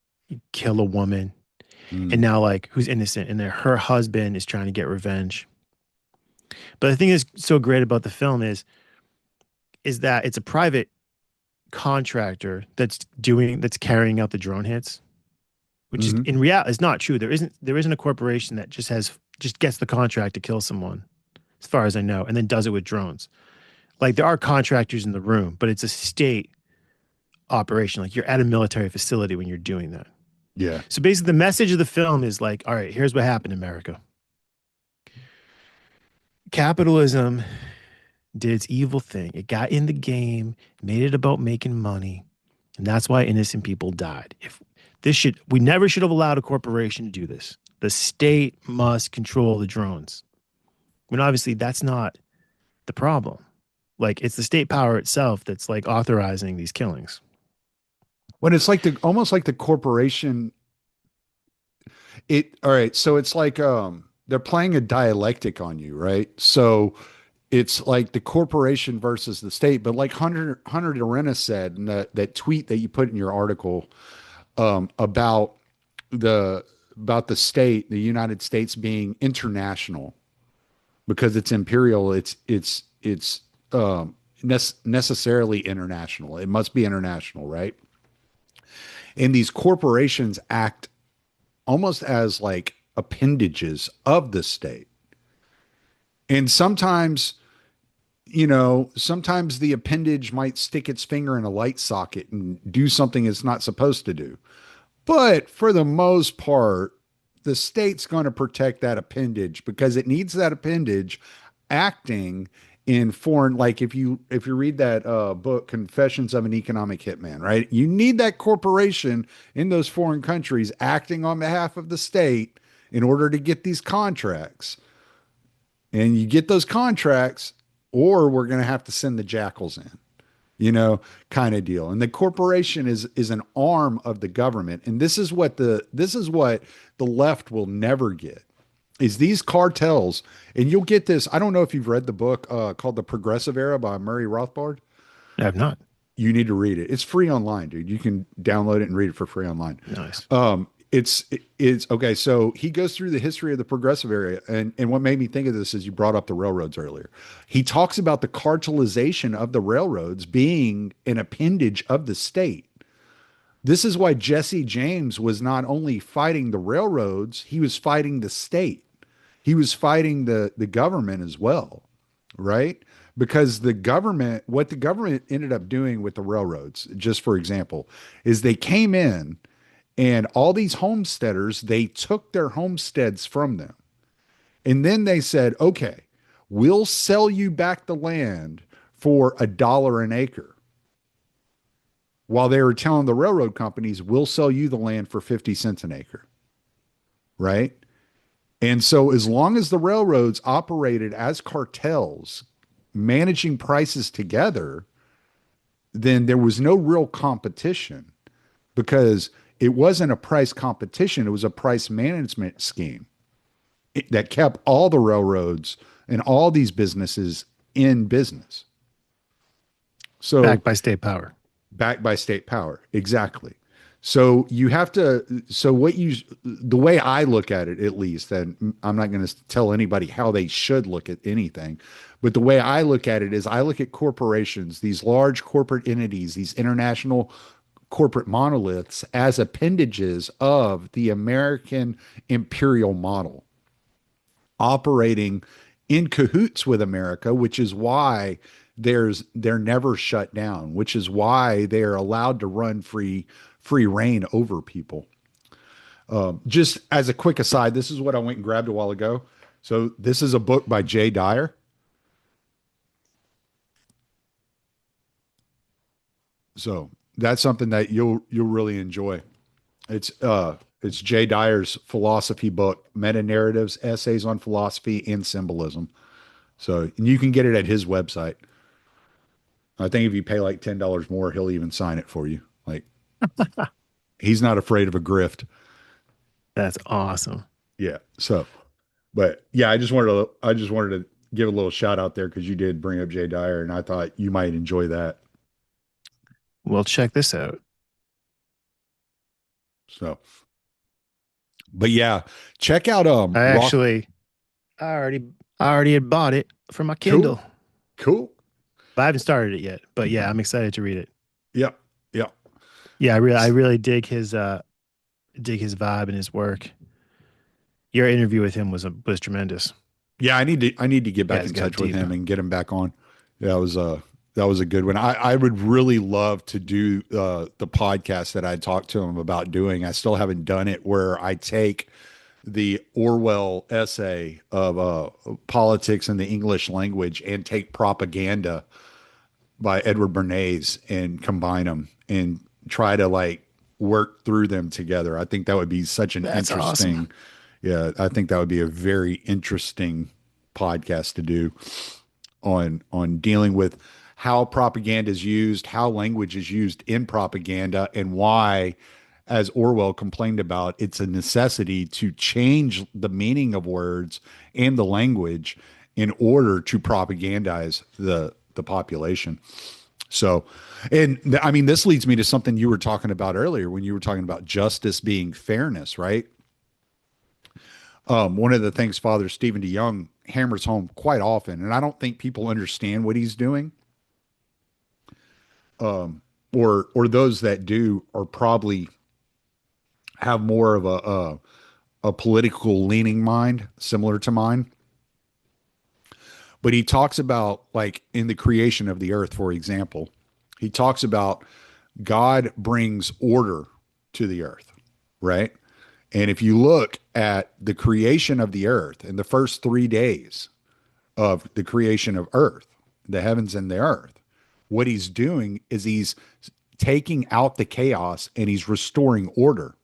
B: kill a woman and
A: Mm.
B: now like who's innocent and then her husband is trying to get revenge. But the thing that's so great about the film is that it's a private contractor that's carrying out the drone hits, which is
A: Hmm.
B: in reality is not true. There isn't a corporation that just gets the contract to kill someone, as far as I know, and then does it with drones. Like there are contractors in the room, but it's a state operation. Like you're at a military facility when you're doing that.
A: Yeah.
B: So basically, the message of the film is like, all right, here's what happened in America. Capitalism did its evil thing. It got in the game, made it about making money, and that's why innocent people died. If this should, we never should have allowed a corporation to do this. The state must control the drones. When obviously that's not the problem. Like it's the state power itself that's like authorizing these killings.
A: When it's like the almost like the corporation. It all right. So it's like they're playing a dialectic on you, right? So it's like the corporation versus the state. But like Hunter Arena said in that tweet that you put in your article about the the state, the United States being international because it's imperial. It's necessarily international. It must be international, right? And these corporations act almost as like appendages of the state. And sometimes the appendage might stick its finger in a light socket and do something it's not supposed to do. But for the most part, the state's going to protect that appendage because it needs that appendage acting in foreign, like if you read that book Confessions of an Economic Hitman, right? You need that corporation in those foreign countries acting on behalf of the state in order to get these contracts. And you get those contracts or we're going to have to send the jackals in. you know, kind of deal. And the corporation is an arm of the government. And this is what the left will never get is these cartels. And you'll get this. I don't know if you've read the book called The Progressive Era by Murray Rothbard.
B: I have not.
A: You need to read it. It's free online, dude. You can download it and read it for free online.
B: Nice.
A: It's okay. So he goes through the history of the progressive area, and what made me think of this is you brought up the railroads earlier. He talks about the cartelization of the railroads being an appendage of the state. This is why Jesse James was not only fighting the railroads, he was fighting the state. He was fighting the government as well, right? Because what the government ended up doing with the railroads, just for example, is they came in and all these homesteaders, they took their homesteads from them. And then they said, okay, we'll sell you back the land for $1 an acre. While they were telling the railroad companies, we'll sell you the land for 50 cents an acre. Right. And so, as long as the railroads operated as cartels, managing prices together, then there was no real competition because it wasn't a price competition. It was a price management scheme that kept all the railroads and all these businesses in business. So
B: Backed by state power.
A: backed by state power. Exactly. So you have to, so what you, the way I look at it, at least, and I'm not going to tell anybody how they should look at anything, but the way I look at it is I look at corporations, these large corporate entities, these international corporate monoliths as appendages of the American imperial model operating in cahoots with America, which is why they're never shut down, which is why they're allowed to run free reign over people. Just as a quick aside, this is what I went and grabbed a while ago. So this is a book by Jay Dyer. So that's something that you'll really enjoy. It's Jay Dyer's philosophy book, meta narratives, essays on philosophy and symbolism. So and you can get it at his website. I think if you pay like $10 more, he'll even sign it for you. Like he's not afraid of a grift.
B: That's awesome.
A: Yeah. So, but yeah, I just wanted to give a little shout out there because you did bring up Jay Dyer, and I thought you might enjoy that.
B: Well, check this out.
A: So, but yeah, check out
B: I
A: Rock.
B: actually, I already had bought it for my
A: Cool,
B: Kindle,
A: cool.
B: but I haven't started it yet. But yeah, I'm excited to read it.
A: Yeah, yeah,
B: Yeah, I really dig his vibe and his work. Your interview with him was tremendous.
A: yeah. I need to get
B: Yeah,
A: back
B: it's
A: in
B: got
A: touch with
B: deep.
A: him and get him back on. Yeah, that was a good one. I would really love to do the podcast that I talked to him about doing. I still haven't done it where I take the Orwell essay of politics in the English language and take propaganda by Edward Bernays and combine them and try to like work through them together. I think that would be such an
B: That's awesome.
A: interesting, yeah, I think that would be a very interesting podcast to do on dealing with how propaganda is used, how language is used in propaganda, and why, as Orwell complained about, it's a necessity to change the meaning of words and the language in order to propagandize the population. So, I mean, this leads me to something you were talking about earlier when you were talking about justice being fairness, right? One of the things Father Stephen DeYoung hammers home quite often, and I don't think people understand what he's doing, or those that do are probably have more of a political leaning mind, similar to mine. But he talks about like in the creation of the earth, for example, he talks about God brings order to the earth, right? And if you look at the creation of the earth in the first 3 days of the creation of earth, the heavens and the earth, what he's doing is he's taking out the chaos and he's restoring order.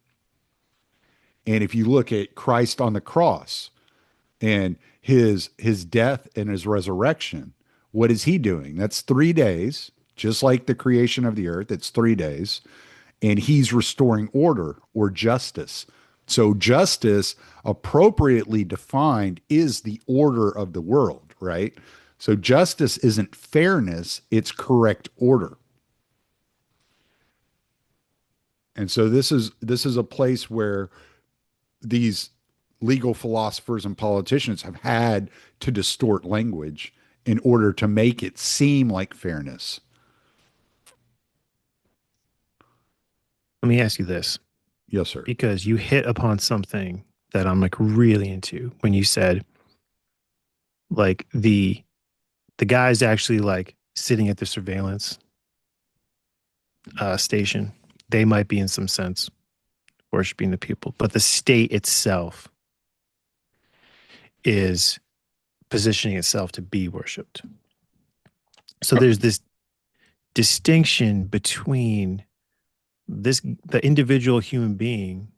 A: And if you look at Christ on the cross and his death and his resurrection, what is he doing? That's 3 days. just like the creation of the earth. It's 3 days, and he's restoring order or justice. So, justice, appropriately defined, is the order of the world, right? So, justice isn't fairness, it's correct order. And so this is a place where these legal philosophers and politicians have had to distort language in order to make it seem like fairness.
B: Let me ask you this,
A: Yes, sir.
B: because you hit upon something that I'm like really into when you said like the guy's actually like sitting at the surveillance station. They might be in some sense worshiping the people, but the state itself is positioning itself to be worshipped. So there's this distinction between the individual human being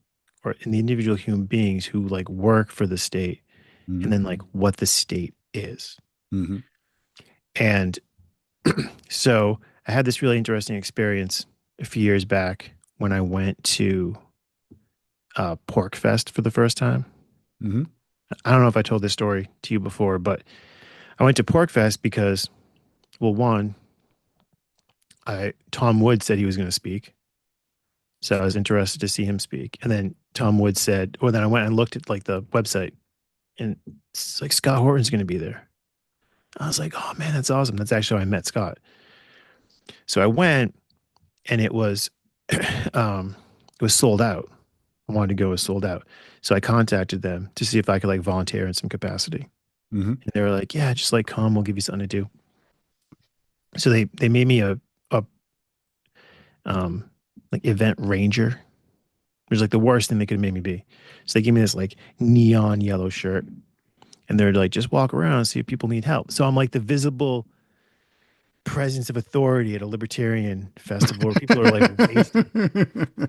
B: or in the individual human beings who like work for the state
A: Mm-hmm.
B: and then like what the state is.
A: Mm-hmm.
B: And so I had this really interesting experience a few years back when I went to Pork Fest for the first time.
A: Mm-hmm.
B: I don't know if I told this story to you before, but I went to Pork Fest because, well, one, Tom Wood said he was going to speak, so I was interested to see him speak. And then Tom Wood said, well, then I went and looked at like the website, and it's like Scott Horton's going to be there. I was like, oh man, that's awesome. That's actually how I met Scott. So I went, and it was sold out. I wanted to go, it was sold out. So I contacted them to see if I could like volunteer in some capacity.
A: Mm-hmm.
B: And they were like, yeah, just like come, we'll give you something to do. So they made me a like event ranger. It was like the worst thing they could have made me be. So they gave me this like neon yellow shirt, and they're like, just walk around and see if people need help. So I'm like the visible presence of authority at a libertarian festival where people are like wasted.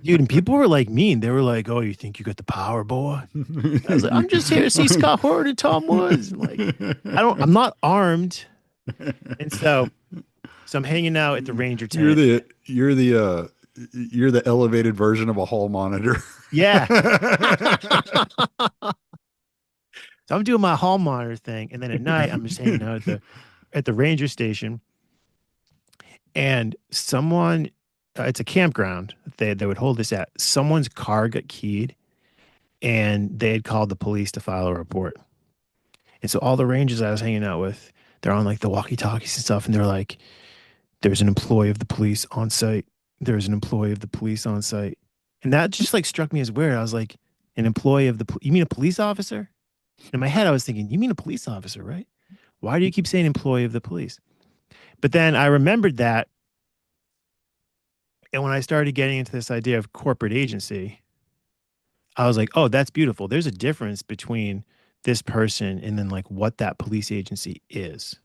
B: Dude, and people were like mean. They were like, oh, you think you got the power, boy? I was like, I'm just here to see Scott Horton and Tom Woods. Like, I'm not armed. And so I'm hanging out at the Ranger
A: You're
B: tent.
A: the you're the you're the elevated version of a hall monitor.
B: Yeah. So I'm doing my hall monitor thing. And then at night, I'm just hanging out at the Ranger station. And someone, it's a campground they would hold this at. Someone's car got keyed, and they had called the police to file a report. And so all the Rangers I was hanging out with, they're on like the walkie-talkies and stuff, and they're like, there's an employee of the police on site. There's an employee of the police on site. And that just like struck me as weird. I was like, an employee of you mean a police officer? In my head, I was thinking, you mean a police officer, right? Why do you keep saying employee of the police? But then I remembered that. And when I started getting into this idea of corporate agency, I was like, oh, that's beautiful. There's a difference between this person and then like what that police agency is.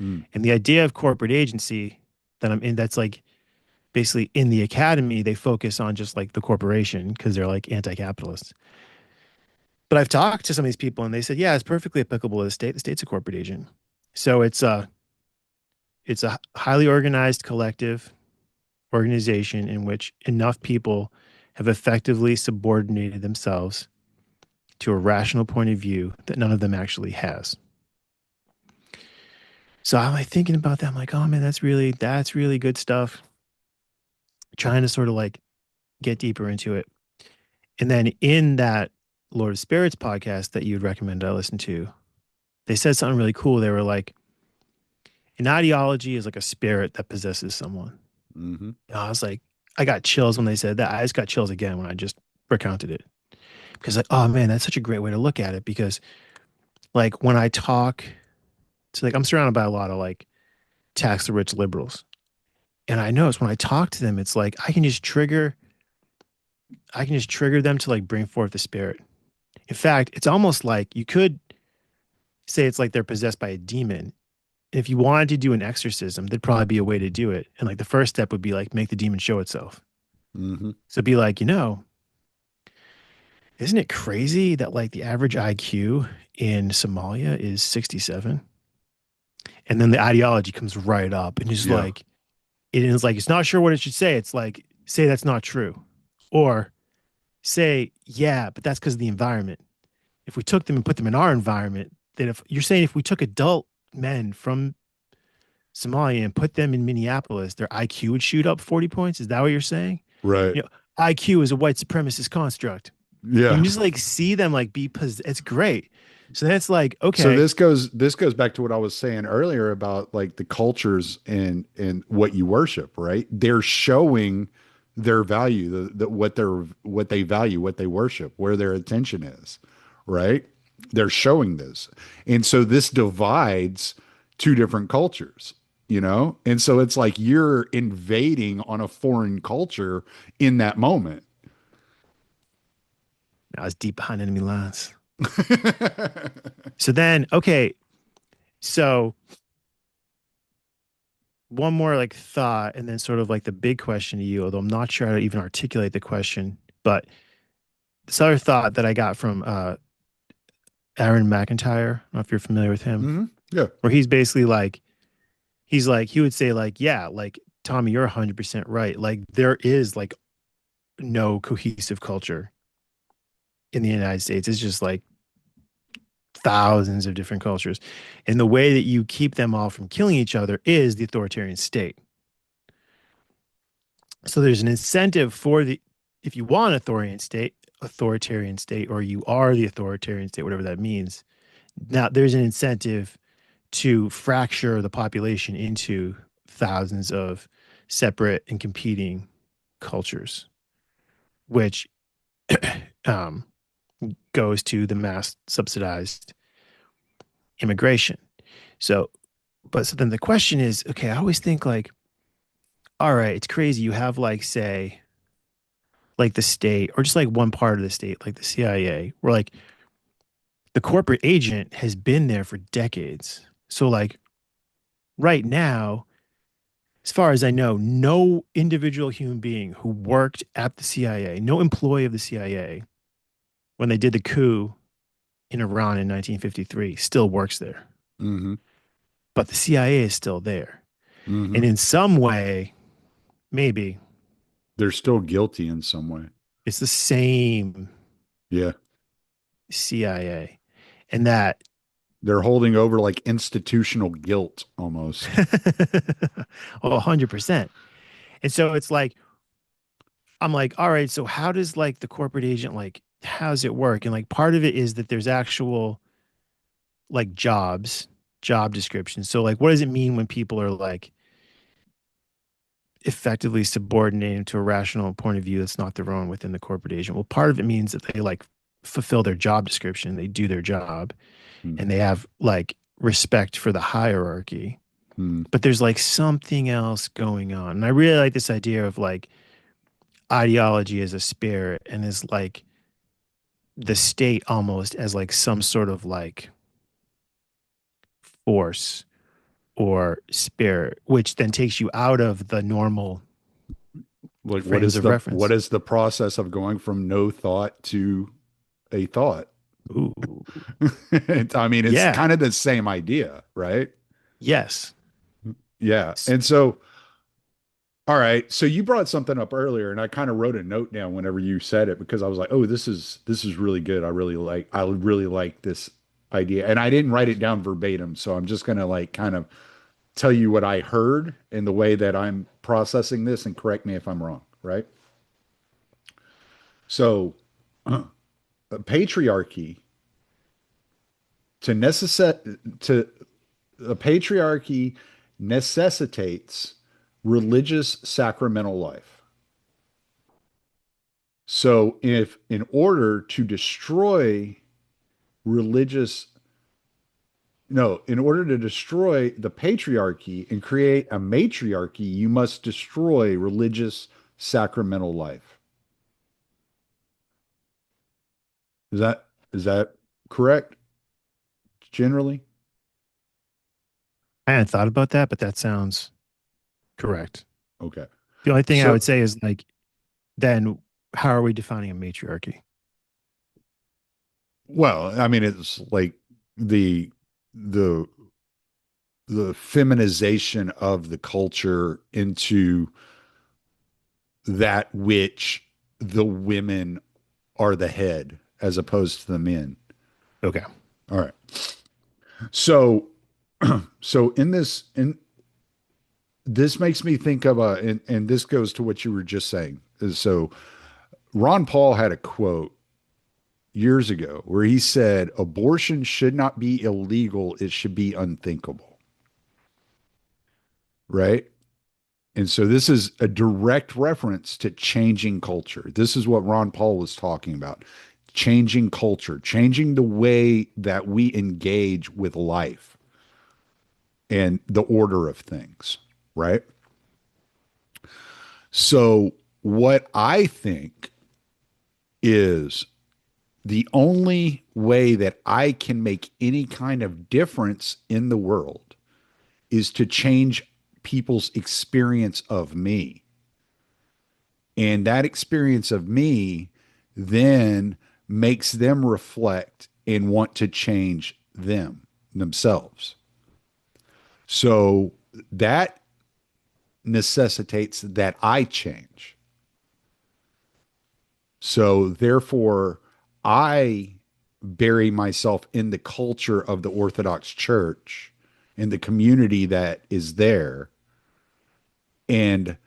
A: Mm.
B: And the idea of corporate agency that I'm in, that's like basically in the academy, they focus on just like the corporation because they're like anti-capitalists. But I've talked to some of these people and they said, yeah, it's perfectly applicable to the state. The state's a corporate agent. So it's a highly organized collective organization in which enough people have effectively subordinated themselves to a rational point of view that none of them actually has. So I'm like thinking about that. I'm like, oh man, that's really good stuff. Trying to sort of like get deeper into it. And then in that Lord of Spirits podcast that you'd recommend I listen to, they said something really cool. They were like, an ideology is like a spirit that possesses someone.
A: Mm-hmm.
B: And I was like, I got chills when they said that. I just got chills again when I just recounted it. Because like, oh man, that's such a great way to look at it. Because like when I talk to like I'm surrounded by a lot of like tax the rich liberals. And I notice when I talk to them, it's like I can just trigger them to like bring forth the spirit. In fact, it's almost like you could say it's like they're possessed by a demon. If you wanted to do an exorcism, there'd probably be a way to do it. And like the first step would be like make the demon show itself.
A: Mm-hmm.
B: So it'd be like, isn't it crazy that like the average IQ in Somalia is 67? And then the ideology comes right up and it's
A: Yeah.
B: like, it is like it's not sure what it should say. It's like say that's not true, or say yeah, but that's because of the environment. If we took them and put them in our environment, then if you're saying if we took adult men from Somalia and put them in Minneapolis, their IQ would shoot up 40 points. Is that what you're saying?
A: Right.
B: You know, IQ is a white supremacist construct. You
A: Yeah.
B: can just like see them like be it's great. So then it's like,
A: So
B: okay,
A: this goes back to what I was saying earlier about like the cultures and what you worship, right? They're showing their value, what they value, what they worship, where their attention is, right? They're showing this. And so this divides two different cultures, you know? And so it's like you're invading on a foreign culture in that moment.
B: I was deep behind enemy lines. So then, okay, so one more like thought, and then sort of like the big question to you, although I'm not sure how to even articulate the question, but this other thought that I got from Aaron McIntyre, I don't know if you're familiar with him,
A: Hmm. Yeah.
B: where he's basically like, he's like, he would say, like, yeah, like, Tommy, you're 100% right. Like, there is like no cohesive culture in the United States. It's just like thousands of different cultures. And the way that you keep them all from killing each other is the authoritarian state. So there's an incentive for the, if you want authoritarian state, or you are the authoritarian state, whatever that means. Now there's an incentive to fracture the population into thousands of separate and competing cultures, which um, goes to the mass subsidized immigration. So, but so then the question is, okay, I always think like, all right, it's crazy. You have like, say, like the state or just like one part of the state, like the CIA, where like the corporate agent has been there for decades. So like right now, as far as I know, no individual human being who worked at the CIA, no employee of the CIA when they did the coup in Iran in 1953 still works there.
A: Hmm.
B: But the CIA is still there.
A: Hmm.
B: And in some way, maybe
A: They're still guilty in some way.
B: it's the same
A: Yeah.
B: CIA. And that
A: They're holding over like institutional guilt almost.
B: oh, 100%. And so it's like, I'm like, all right, so how does like the corporate agent, like, how does it work? And like part of it is that there's actual like job descriptions. So like, what does it mean when people are like effectively subordinated to a rational point of view that's not their own within the corporate agent? Well, part of it means that they like fulfill their job description, they do their job,
A: Hmm.
B: and they have like respect for the hierarchy.
A: Hmm.
B: But there's like something else going on. And I really like this idea of like ideology as a spirit and as like the state almost as like some sort of like force or spirit, which then takes you out of the normal
A: Like
B: frames of
A: what
B: reference.
A: is the process of going from no thought to a thought?
B: Ooh,
A: I mean, it's
B: yeah,
A: kind of the same idea, right?
B: yes.
A: Yeah. And so, all right. So you brought something up earlier, and I kind of wrote a note down whenever you said it because I was like, "Oh, this is really good. I really like this idea." And I didn't write it down verbatim, so I'm just gonna like kind of tell you what I heard and the way that I'm processing this, and correct me if I'm wrong, right? So, patriarchy to to a patriarchy necessitates religious sacramental life. So if in order to destroy religious no, in order to destroy the patriarchy and create a matriarchy, you must destroy religious sacramental life. Is that correct generally?
B: I hadn't thought about that, but that sounds correct.
A: Okay.
B: The only thing I would
A: So,
B: say is like, then how are we defining a matriarchy?
A: well, I mean, it's like the the the feminization of the culture into that which the women are the head as opposed to the men.
B: Okay.
A: All right. So so in this makes me think of and this goes to what you were just saying. So Ron Paul had a quote years ago where he said abortion should not be illegal, it should be unthinkable. Right? And so this is a direct reference to changing culture. This is what Ron Paul was talking about. Changing culture, changing the way that we engage with life and the order of things, right? So, what I think is the only way that I can make any kind of difference in the world is to change people's experience of me. And that experience of me then makes them reflect and want to change themselves. So that necessitates that I change. So therefore, I bury myself in the culture of the Orthodox Church, in the community that is there. And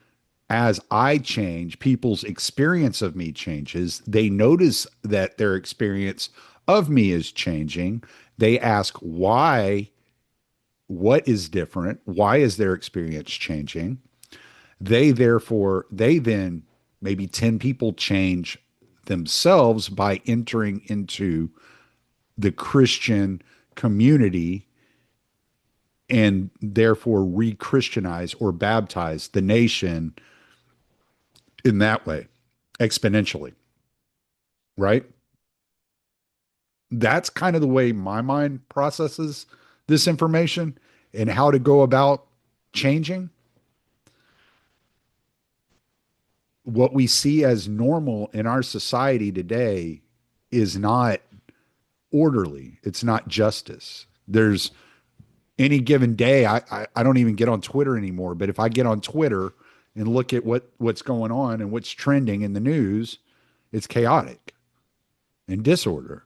A: as I change, people's experience of me changes. They notice that their experience of me is changing. They ask why, what is different? Why is their experience changing? They then, maybe 10 people change themselves by entering into the Christian community and therefore re Christianize or baptize the nation in that way exponentially, right? That's kind of the way my mind processes this information and how to go about changing. What we see as normal in our society today is not orderly. It's not justice. There's any given day, I don't even get on Twitter anymore, but if I get on Twitter and look at what's going on and what's trending in the news, it's chaotic and disorder.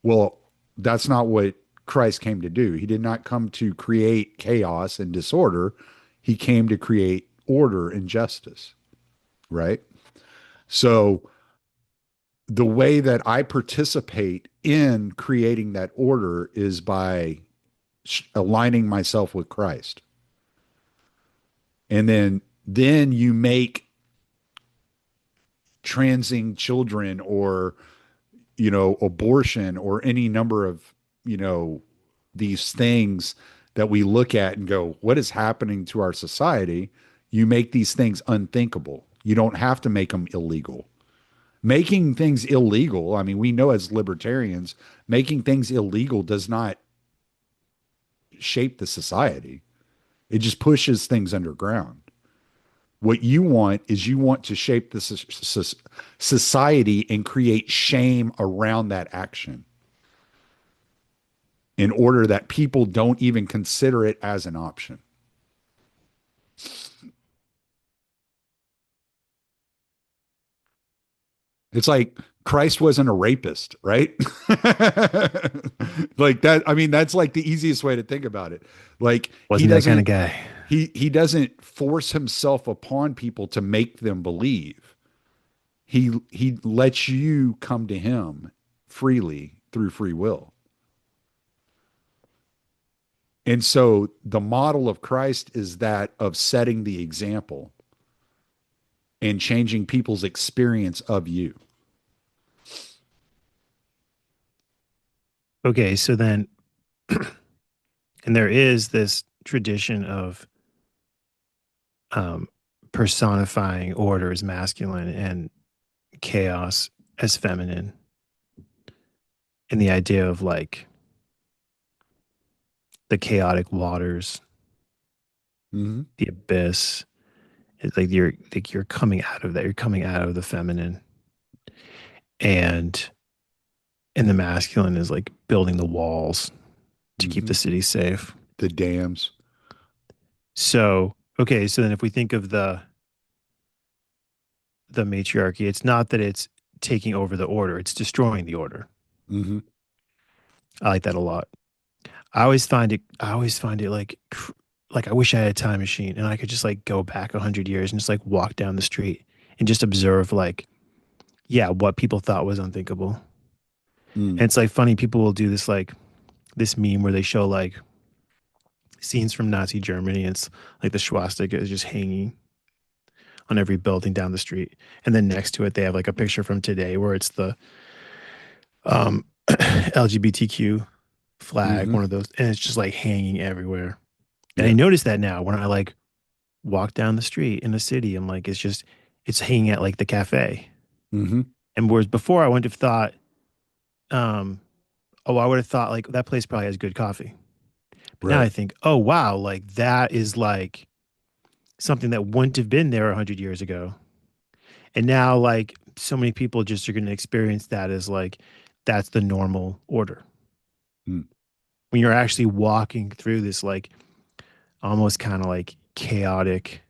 A: Well, that's not what Christ came to do. He did not come to create chaos and disorder. He came to create order and justice, right? So the way that I participate in creating that order is by aligning myself with Christ. And then you make transing children or abortion or any number of these things that we look at and go, what is happening to our society? You make these things unthinkable. You don't have to make them illegal. Making things illegal, I mean, we know as libertarians, making things illegal does not shape the society. It just pushes things underground. What you want is you want to shape the society and create shame around that action in order that people don't even consider it as an option. It's like Christ wasn't a rapist, right? Like that. I mean, that's like the easiest way to think about it. Like he
B: Wasn't that kind of
A: doesn't
B: guy.
A: he doesn't force himself upon people to make them believe. He lets you come to him freely through free will. And so the model of Christ is that of setting the example and changing people's experience of you.
B: Okay, so then, and there is this tradition of um, personifying order as masculine and chaos as feminine, and the idea of like the chaotic waters,
A: Mm-hmm.
B: the abyss. It's like you're coming out of that. You're coming out of the feminine, and the masculine is like building the walls to keep
A: Mm-hmm.
B: the city safe.
A: The dams.
B: So, okay, so then if we think of the matriarchy, it's not that it's taking over the order, it's destroying the order.
A: Hmm.
B: I like that a lot. I always find it like I wish I had a time machine and I could just like go back 100 years and just like walk down the street and just observe like, yeah, what people thought was unthinkable.
A: Mm.
B: And it's like funny, people will do this like this meme where they show like scenes from Nazi Germany. And it's like the swastika is just hanging on every building down the street. And then next to it, they have like a picture from today where it's the LGBTQ flag,
A: Hmm.
B: one of those, and it's just like hanging everywhere. And I
A: Yeah.
B: notice that now when I like walk down the street in the city, I'm like, it's hanging at like the cafe.
A: Hmm.
B: And whereas before I wouldn't have thought, um, oh, I would have thought like that place probably has good coffee. But now I
A: Right.
B: think, oh wow, like that is like something that wouldn't have been there 100 years ago. And now like so many people just are going to experience that as like that's the normal order.
A: Mm.
B: When you're actually walking through this like almost kind of like chaotic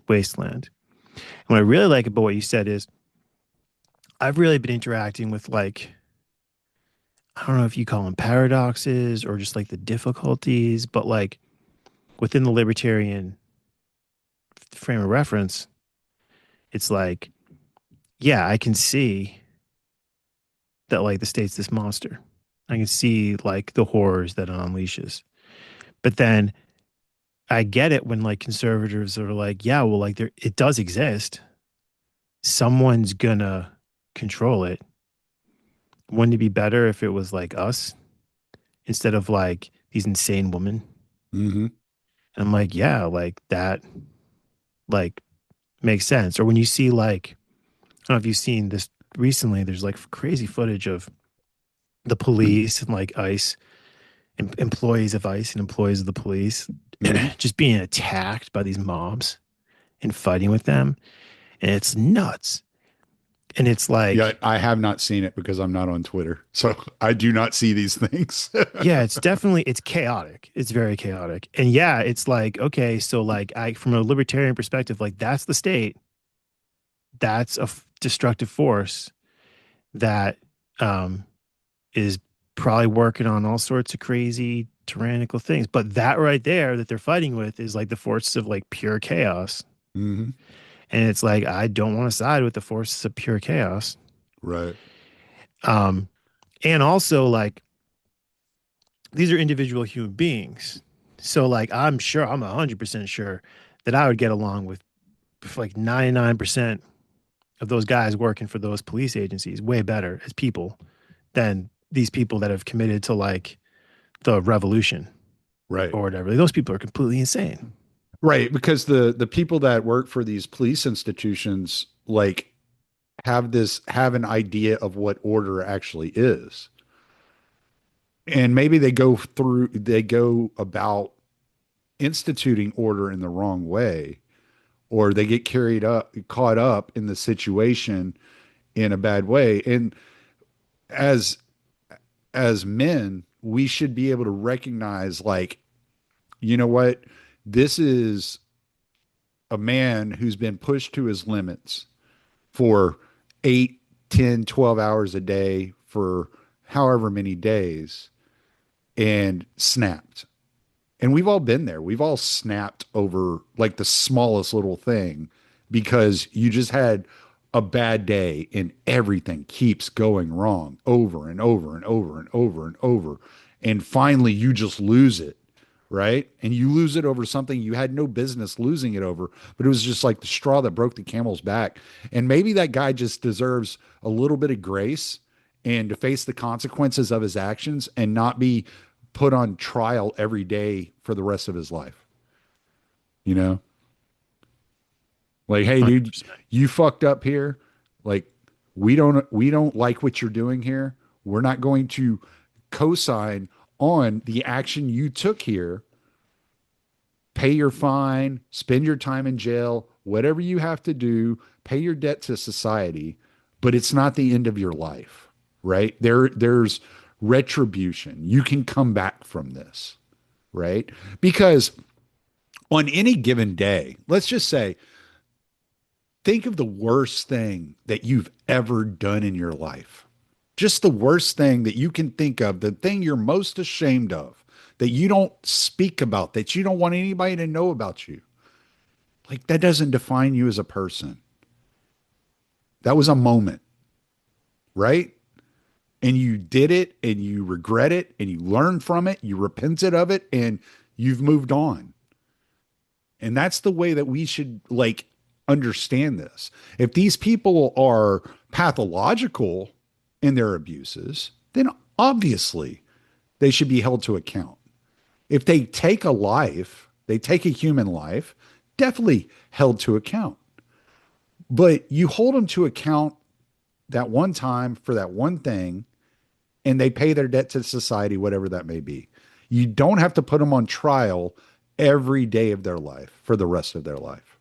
B: wasteland. And what I really like about what you said is I've really been interacting with like I don't know if you call them paradoxes or just like the difficulties, but like within the libertarian frame of reference, it's like, yeah, I can see that like the state's this monster. I can see like the horrors that it unleashes. But then I get it when like conservatives are like, yeah, well, like there it does exist. Someone's gonna control it. Wouldn't it be better if it was like us instead of like these insane women?
A: Hmm.
B: And I'm like, yeah, like that like makes sense. Or when you see like, I don't know if you've seen this recently, there's like crazy footage of the police and like ICE, employees of ICE and employees of the police
A: Hmm.
B: just being attacked by these mobs and fighting with them. And it's nuts. And it's
A: Yeah,
B: like,
A: I have not seen it because I'm not on Twitter. So I do not see these things.
B: yeah, it's definitely it's chaotic. It's very chaotic. And yeah, it's like, okay, so like I from a libertarian perspective, like that's the state. That's a destructive force that um is probably working on all sorts of crazy tyrannical things. But that right there that they're fighting with is like the forces of like pure chaos.
A: Hmm.
B: And it's like I don't want to side with the forces of pure chaos.
A: Right.
B: Um and also like these are individual human beings. So like I'm sure I'm 100% sure that I would get along with like 99% of those guys working for those police agencies way better as people than these people that have committed to like the revolution
A: Right.
B: or whatever. Those people are completely insane.
A: Right. Because the people that work for these police institutions like have an idea of what order actually is. And maybe they go about instituting order in the wrong way, or they get caught up in the situation in a bad way. And as as men, we should be able to recognize, like, you know what, this is a man who's been pushed to his limits for 8, 10, 12 hours a day for however many days and snapped. And we've all been there. We've all snapped over like the smallest little thing because you just had a bad day and everything keeps going wrong over and over and over and over and over. And finally, you just lose it, right? And you lose it over something you had no business losing it over, but it was just like the straw that broke the camel's back. And maybe that guy just deserves a little bit of grace and to face the consequences of his actions and not be put on trial every day for the rest of his life. You know, like, hey, dude,
B: 100%.
A: you fucked up here. Like, we don't like what you're doing here. We're not going to co-sign on the action you took here. Pay your fine, spend your time in jail, whatever you have to do, pay your debt to society, but it's not the end of your life, right? There's retribution. You can come back from this. right? Because on any given day, let's just say, think of the worst thing that you've ever done in your life. Just the worst thing that you can think of, the thing you're most ashamed of, that you don't speak about, that you don't want anybody to know about you. Like that doesn't define you as a person. That was a moment, right? And you did it and you regret it and you learned from it, you repented of it, and you've moved on. And that's the way that we should like understand this. If these people are pathological in their abuses, then obviously they should be held to account. If they take a life, they take a human life, definitely held to account. But you hold them to account that one time for that one thing, and they pay their debt to society, whatever that may be. You don't have to put them on trial every day of their life for the rest of their life.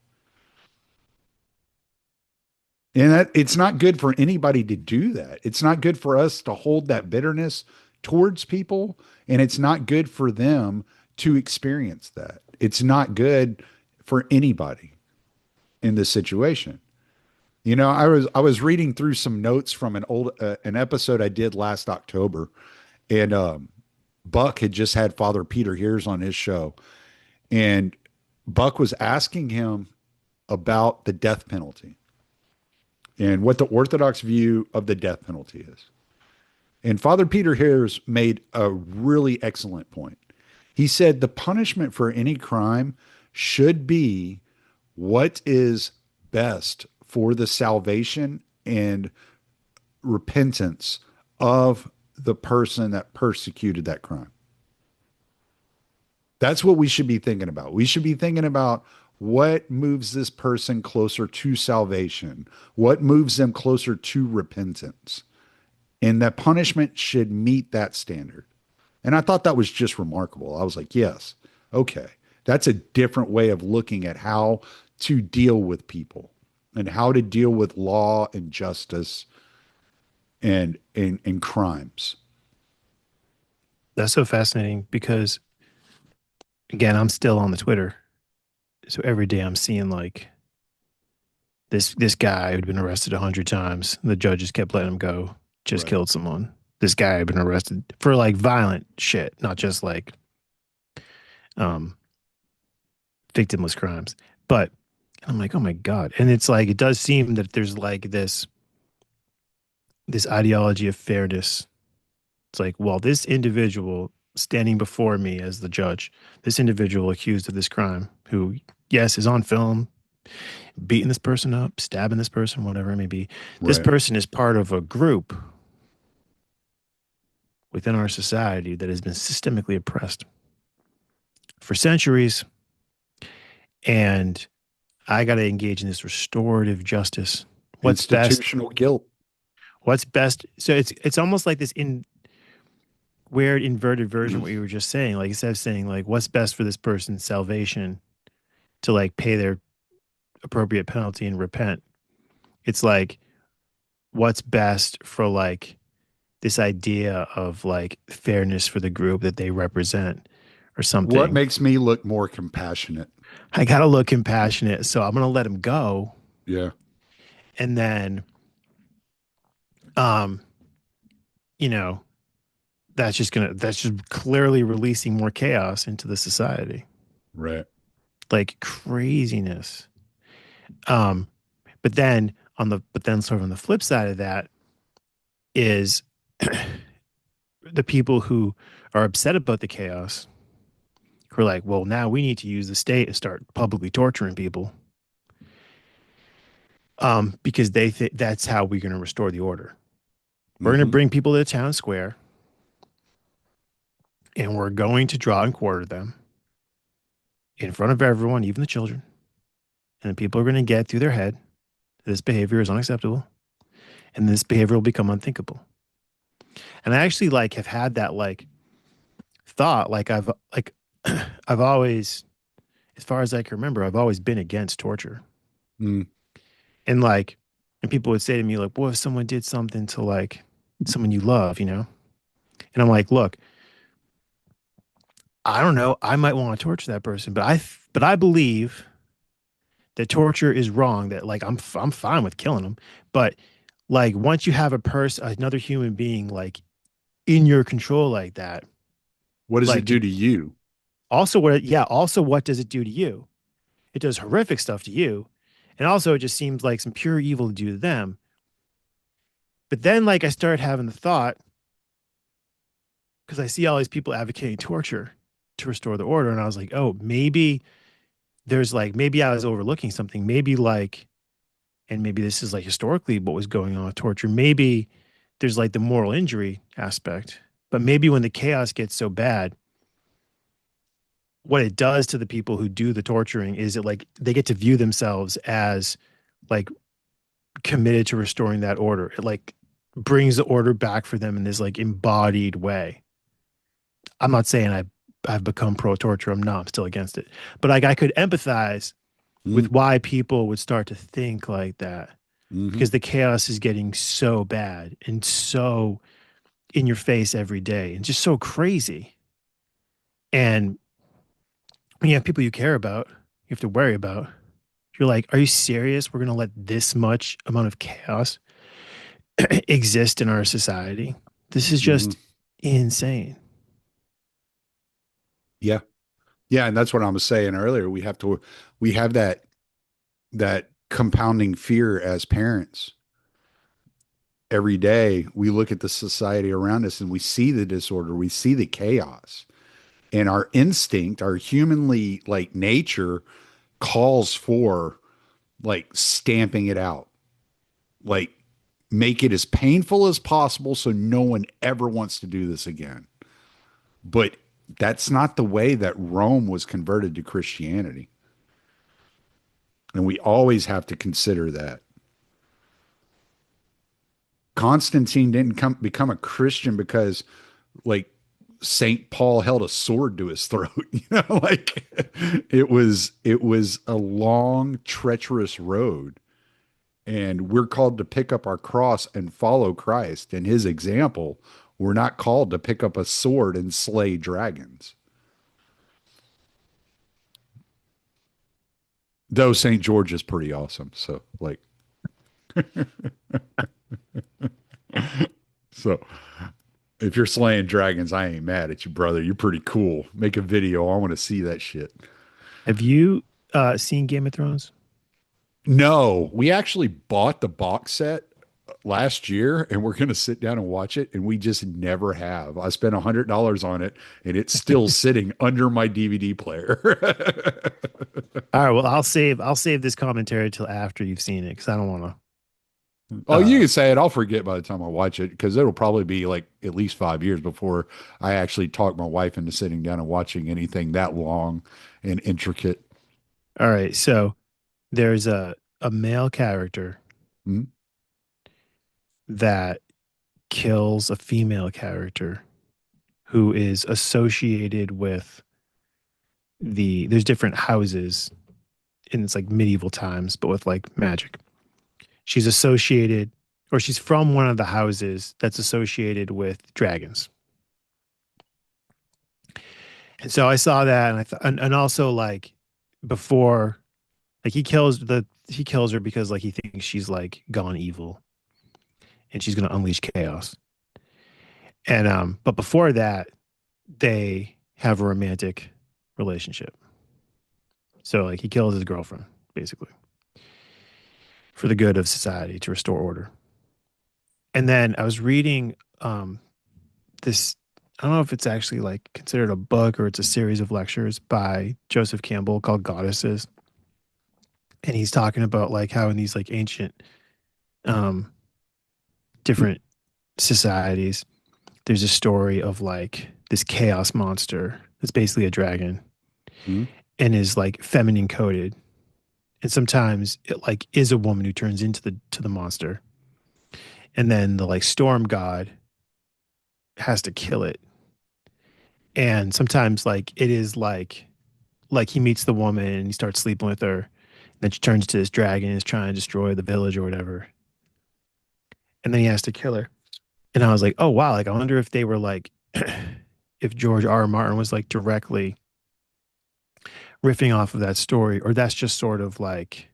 A: And that it's not good for anybody to do that. It's not good for us to hold that bitterness towards people, and it's not good for them to experience that. It's not good for anybody in this situation. You know, I was reading through some notes from an episode I did last October, and Buck had just had Father Peter Hears on his show, and Buck was asking him about the death penalty and what the Orthodox view of the death penalty is. And Father Peter Hears made a really excellent point. He said the punishment for any crime should be what is best for the salvation and repentance of the person that persecuted that crime. That's what we should be thinking about. We should be thinking about what moves this person closer to salvation, what moves them closer to repentance. And that punishment should meet that standard. And I thought that was just remarkable. I was like, yes, okay. That's a different way of looking at how to deal with people and how to deal with law and justice and crimes.
B: That's so fascinating because again, I'm still on the Twitter. So every day I'm seeing like this guy who'd been arrested 100 times. The judges kept letting him go. Just
A: Right.
B: killed someone. This guy had been arrested for like violent shit, not just like um victimless crimes. But I'm like, oh my God. And it's like it does seem that there's like this ideology of fairness. It's like, well, this individual standing before me as the judge, this individual accused of this crime, who, yes, is on film, beating this person up, stabbing this person, whatever it may be. This
A: Right.
B: person is part of a group within our society that has been systemically oppressed for centuries. And I got to engage in this restorative justice. What's best?
A: Institutional guilt.
B: What's best? So it's almost like this in weird inverted version of what you were just saying. Like instead of saying like what's best for this person's salvation to like pay their appropriate penalty and repent. It's like what's best for like this idea of like fairness for the group that they represent or
A: What
B: something.
A: makes me look more compassionate?
B: I gotta look compassionate, so I'm gonna let him go,
A: Yeah.
B: and then, um, you know, that's just clearly releasing more chaos into the society,
A: Right.
B: like craziness. Um, but then sort of on the flip side of that is the people who are upset about the chaos who are like, well, now we need to use the state and start publicly torturing people, because they think that's how we're going to restore the order. We're going to
A: Hmm.
B: bring people to the town square and we're going to draw and quarter them in front of everyone, even the children. And the people are going to get through their head this behavior is unacceptable and this behavior will become unthinkable. And I actually like have had that like thought, like I've always, as far as I can remember, I've always been against torture.
A: Mm.
B: And like, and people would say to me, like, what if someone did something to like someone you love, you know? And I'm like, look, I don't know. I might want to torture that person, but I believe that torture is wrong. That like I'm fine with killing them, but like once you have a person, another human being, like in your control like that,
A: What does it
B: like
A: do to you?
B: also what does it do to you? It does horrific stuff to you, and also it just seems like some pure evil to do to them. But then like I started having the thought because I see all these people advocating torture to restore the order, and I was like, oh, maybe there's like maybe I was overlooking something. Maybe like, and maybe this is like historically what was going on with torture. Maybe there's like the moral injury aspect, but maybe when the chaos gets so bad, what it does to the people who do the torturing is it like they get to view themselves as like committed to restoring that order. It like brings the order back for them in this like embodied way. I'm not saying I've become pro torture. I'm not. I'm still against it. But like I could empathize with
A: Mm-hmm.
B: why people would start to think like that
A: Mm-hmm.
B: because the chaos is getting so bad and so in your face every day and just so crazy. And when you have people you care about, you have to worry about. You're like, are you serious? We're going to let this much amount of chaos exist in our society? This is
A: Mm-hmm.
B: just insane.
A: Yeah. Yeah. And that's what I was saying earlier. We have that compounding fear as parents. Every day we look at the society around us and we see the disorder, we see the chaos. And our instinct, our humanly like nature calls for like stamping it out. Like make it as painful as possible so no one ever wants to do this again. But that's not the way that Rome was converted to Christianity. And we always have to consider that. Constantine didn't become a Christian because like Saint Paul held a sword to his throat, like it was a long treacherous road, and we're called to pick up our cross and follow Christ and his example. We're not called to pick up a sword and slay dragons. Though St. George is pretty awesome. So like so if you're slaying dragons, I ain't mad at you, brother. You're pretty cool. Make a video. I want to see that shit.
B: Have you seen Game of Thrones?
A: No, we actually bought the box set last year and we're going to sit down and watch it. And we just never have. I spent $100 on it and it's still sitting under my DVD player.
B: All right, well, I'll save this commentary till after you've seen it because I don't want to.
A: Oh, you can say it. I'll forget by the time I watch it because it'll probably be like at least 5 years before I actually talk my wife into sitting down and watching anything that long and intricate.
B: All right, so there's a male character
A: Mhm.
B: that kills a female character who is associated with there's different houses in it's like medieval times, but with like magic. She's associated or she's from one of the houses that's associated with dragons. And so I saw that and I thought and also like before like he kills her because like he thinks she's like gone evil and she's gonna unleash chaos. And but before that, they have a romantic relationship. So like he kills his girlfriend, basically, for the good of society to restore order. And then I was reading this I don't know if it's actually like considered a book or it's a series of lectures by Joseph Campbell called Goddesses. And he's talking about like how in these like ancient um different societies, there's a story of like this chaos monster that's basically a dragon
A: Mhm.
B: and is like feminine coded. And sometimes it like is a woman who turns into the monster. And then the like storm god has to kill it. And sometimes like it is like he meets the woman and he starts sleeping with her. Then she turns to this dragon and is trying to destroy the village or whatever. And then he has to kill her. And I was like, oh wow, like I wonder if they were like if George R. R. Martin was like directly riffing off of that story, or that's just sort of like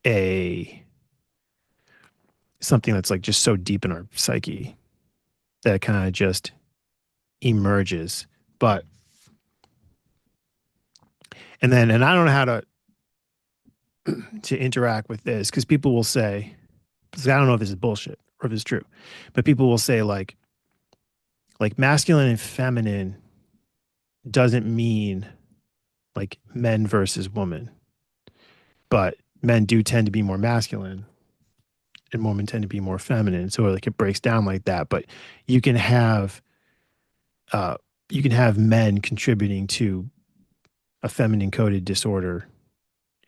B: a something that's like just so deep in our psyche that kind of just emerges. But and I don't know how to interact with this because people will say, because I don't know if this is bullshit or if it's true, but people will say like masculine and feminine doesn't mean like men versus women, but men do tend to be more masculine and women tend to be more feminine. So like it breaks down like that. But you can have uh you can have men contributing to a feminine coded disorder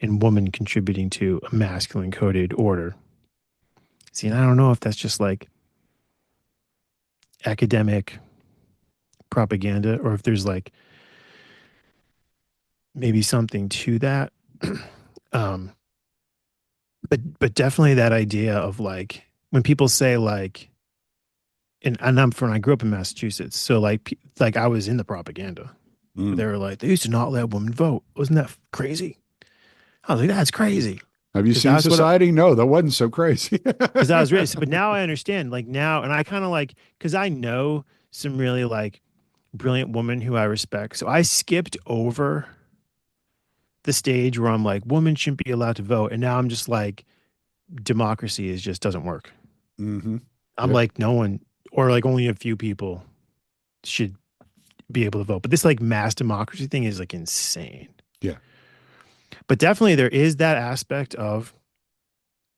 B: and woman contributing to a masculine coded order. See, and I don't know if that's just like academic propaganda or if there's like maybe something to that. um but definitely that idea of like when people say like and I'm from I grew up in Massachusetts, so like I was in the propaganda.
A: Mm.
B: They were like they used to not let women vote. Wasn't that crazy? I was like that's crazy
A: Have you
B: because
A: seen
B: that's what
A: Society? No, that wasn't so crazy.
B: because I was raised. But now I understand. Like now, and I kind of like because I know some really like brilliant women who I respect. So I skipped over the stage where I'm like women shouldn't be allowed to vote, and now I'm just like democracy is just doesn't work.
A: Hmm.
B: I'm
A: Yep.
B: like no one or like only a few people should be able to vote. But this like mass democracy thing is like insane.
A: Yeah.
B: But definitely there is that aspect of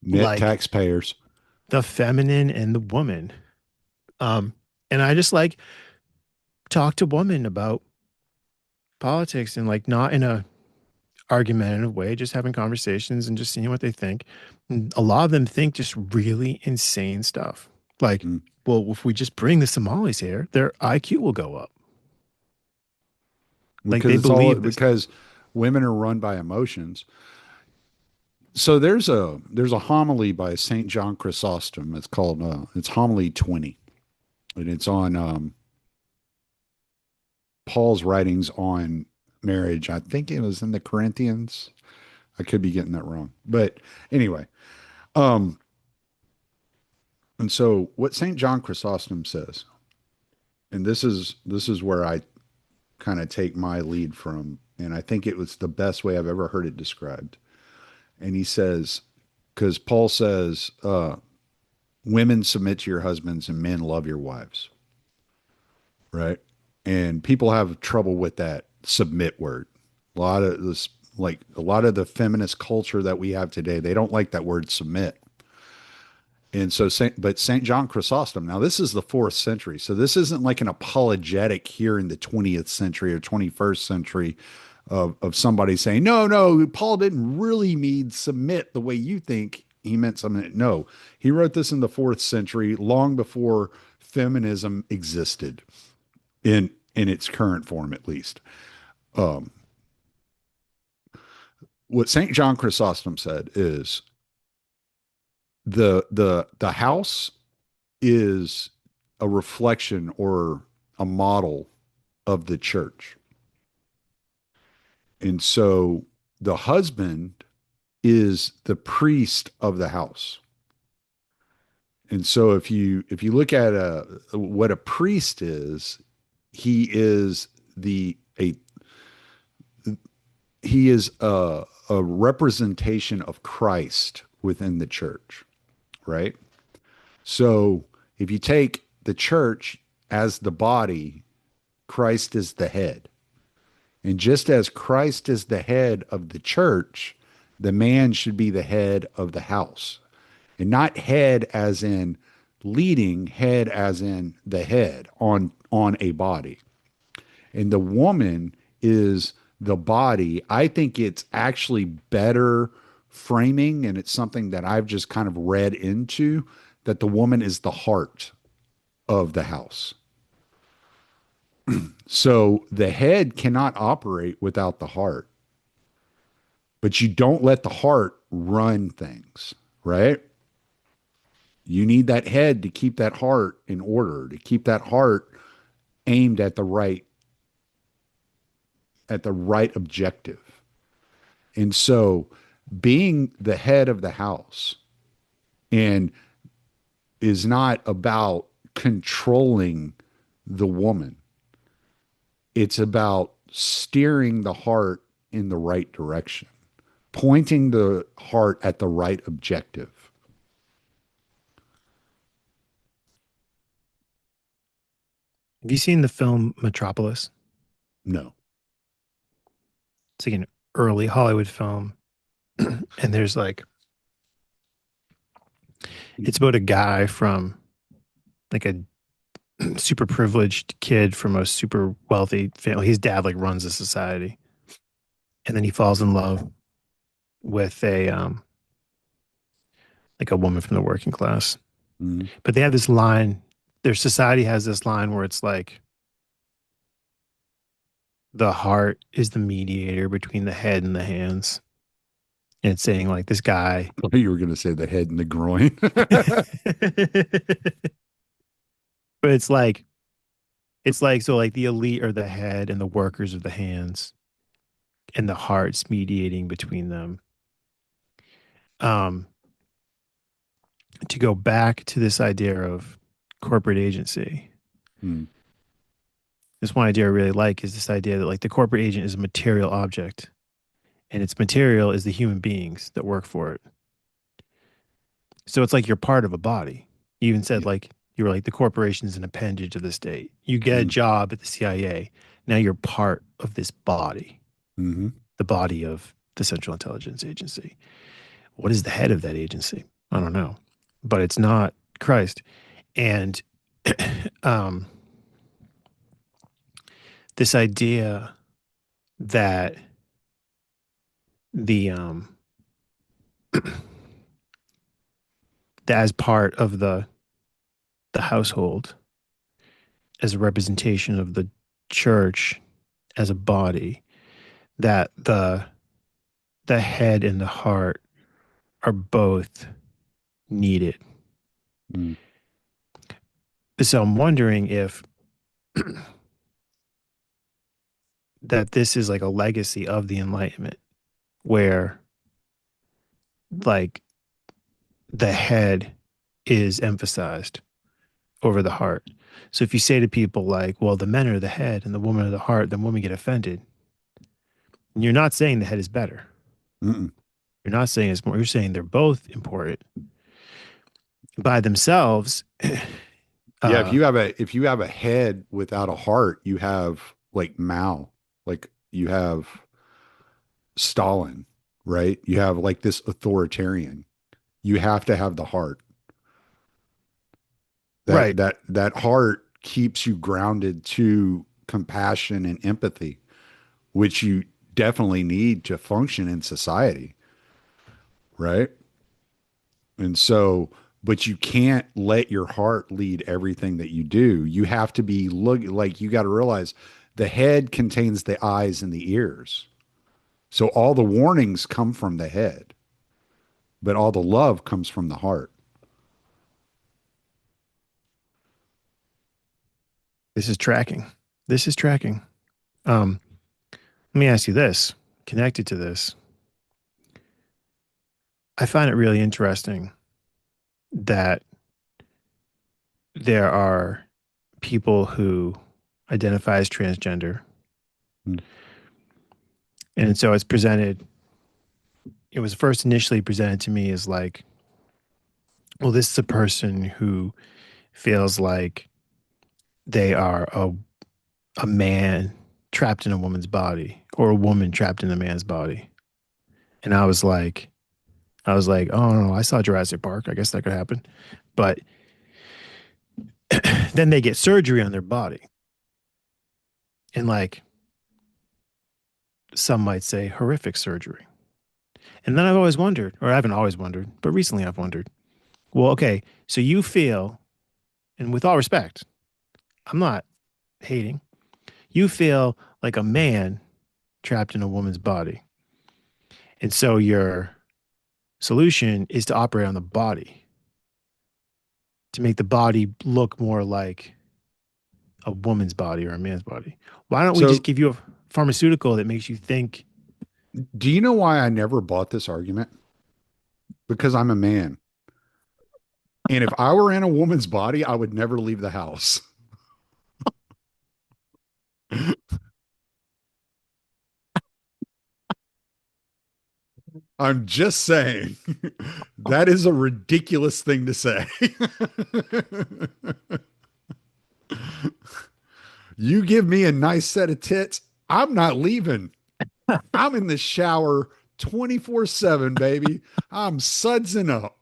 A: Net
B: like
A: taxpayers.
B: the feminine and the woman. Um, and I just like talk to women about politics and like not in a argumentative way, just having conversations and just seeing what they think. And a lot of them think just really insane stuff. Like,
A: Mm.
B: well, if we just bring the Somalis here, their IQ will go up. Like
A: Because
B: they
A: it's all
B: believe this.
A: because women are run by emotions. So there's a homily by Saint John Chrysostom. It's called it's homily 20, and it's on Paul's writings on marriage. I think it was in the Corinthians. I could be getting that wrong, but anyway. Um, and so what Saint John Chrysostom says, and this is where I kind of take my lead from, and I think it was the best way I've ever heard it described. And he says, because Paul says, women submit to your husbands and men love your wives, right? And people have trouble with that submit word. A lot of this, like a lot of the feminist culture that we have today, they don't like that word submit. And so, but St. John Chrysostom, now this is the fourth century. So this isn't like an apologetic here in the 20th century or 21st century of somebody saying, no, no, Paul didn't really mean submit the way you think he meant something. No, he wrote this in the fourth century, long before feminism existed in its current form, at least. Um, what St. John Chrysostom said is the house is a reflection or a model of the church. And so the husband is the priest of the house. And so if you look at what a priest is, he is the a he is a representation of Christ within the church, right? So if you take the church as the body, Christ is the head. And just as Christ is the head of the church, the man should be the head of the house. And not head as in leading, head as in the head on a body. And the woman is the body. I think it's actually better framing, and it's something that I've just kind of read into, that the woman is the heart of the house. So the head cannot operate without the heart, but you don't let the heart run things, right? You need that head to keep that heart in order, to keep that heart aimed at the right objective. And so being the head of the house and is not about controlling the woman. It's about steering the heart in the right direction, pointing the heart at the right objective.
B: Have you seen the film Metropolis?
A: No.
B: It's like an early Hollywood film. And there's like, it's about a guy from like a super privileged kid from a super wealthy family. His dad like runs a society. And then he falls in love with a like a woman from the working class.
A: Mm-hmm.
B: But they have this line, their society has this line where it's like the heart is the mediator between the head and the hands. And it's saying like this guy.
A: You were going to say the head and the groin.
B: But it's like so like the elite are the head and the workers are the hands and the heart's mediating between them. Um, to go back to this idea of corporate agency,
A: Mm,
B: this one idea I really like is this idea that like the corporate agent is a material object and its material is the human beings that work for it. So it's like you're part of a body. You even said
A: yeah.
B: like you were like the corporation is an appendage of the state. You get a
A: Mm,
B: job at the CIA. Now you're part of this body,
A: mm-hmm.
B: the body of the Central Intelligence Agency. What is the head of that agency? I don't know, but it's not Christ. And um, this idea that the that as part of the household, as a representation of the church as a body, that the head and the heart are both needed.
A: Mm,
B: So I'm wondering if that this is like a legacy of the Enlightenment where like the head is emphasized over the heart. So if you say to people like, well, the men are the head and the women are the heart, then women get offended. You're not saying the head is better.
A: mm-mm.
B: You're not saying it's more. You're saying they're both important by themselves.
A: Yeah,
B: uh,
A: if you have a head without a heart, you have like Mao, like you have Stalin, right? You have like this authoritarian. You have to have the heart.
B: right.
A: That heart keeps you grounded to compassion and empathy, which you definitely need to function in society, right? And so, but you can't let your heart lead everything that you do. You have to be like you got to realize the head contains the eyes and the ears. So all the warnings come from the head, but all the love comes from the heart.
B: This is tracking. This is tracking. Um, Let me ask you this, connected to this. I find it really interesting that there are people who identify as transgender.
A: Mm,
B: And so it's presented, it was first initially presented to me as like, well, this is a person who feels like they are a man trapped in a woman's body or a woman trapped in a man's body. And I was like, oh no, I saw Jurassic Park. I guess that could happen. But then they get surgery on their body. And like some might say horrific surgery. And then I've always wondered, or I haven't always wondered, but recently I've wondered, well, okay, so you feel, and with all respect, I'm not hating, you feel like a man trapped in a woman's body. And so your solution is to operate on the body to make the body look more like a woman's body or a man's body? Why don't we just
A: So,
B: give you a pharmaceutical that makes you think?
A: do you know why I never bought this argument? Because I'm a man. And if I were in a woman's body, I would never leave the house. I'm just saying that is a ridiculous thing to say. You give me a nice set of tits, I'm not leaving. I'm in the shower 24/7, baby. I'm sudsing up.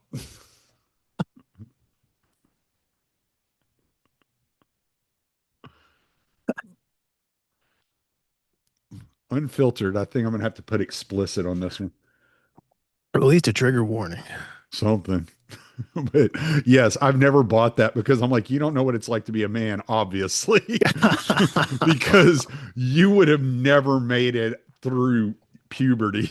A: Unfiltered. I think I'm going to have to put explicit on this one.
B: Or at least a trigger warning.
A: Something. But yes, I've never bought that because I'm like, you don't know what it's like to be a man, obviously, because you would have never made it through puberty.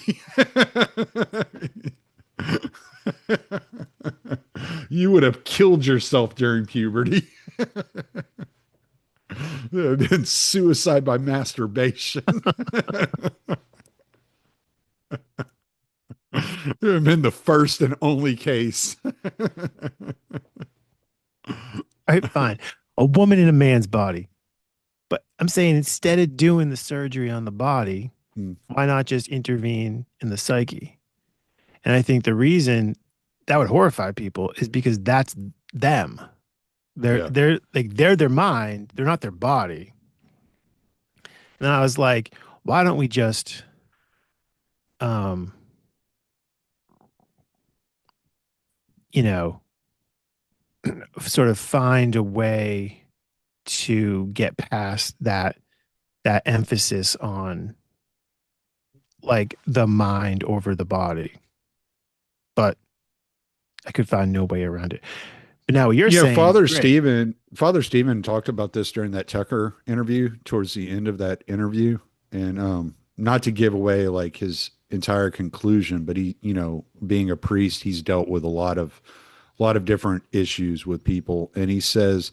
A: You would have killed yourself during puberty. Then suicide by masturbation. It would have been the first and only case.
B: All right, fine. A woman in a man's body. But I'm saying instead of doing the surgery on the body,
A: Hmm.
B: why not just intervene in the psyche? And I think the reason that would horrify people is because that's them.
A: Yeah.
B: They're their mind, they're not their body. And I was like, why don't we just um, you know, sort of find a way to get past that emphasis on like the mind over the body. But I could find no way around it. But now what you're
A: Yeah,
B: saying is great.
A: Father Stephen talked about this during that Tucker interview towards the end of that interview. And not to give away like his entire conclusion, but he, being a priest, he's dealt with a lot of different issues with people. And he says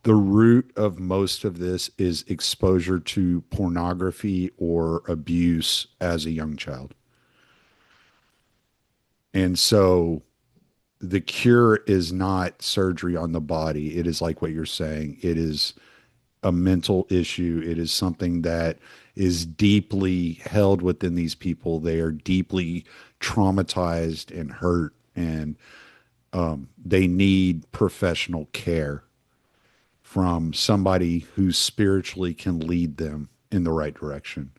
A: the root of most of this is exposure to pornography or abuse as a young child. And so the cure is not surgery on the body. It is like what you're saying. It is a mental issue. It is something that is deeply held within these people. They are deeply traumatized and hurt, and they need professional care from somebody who spiritually can lead them in the right direction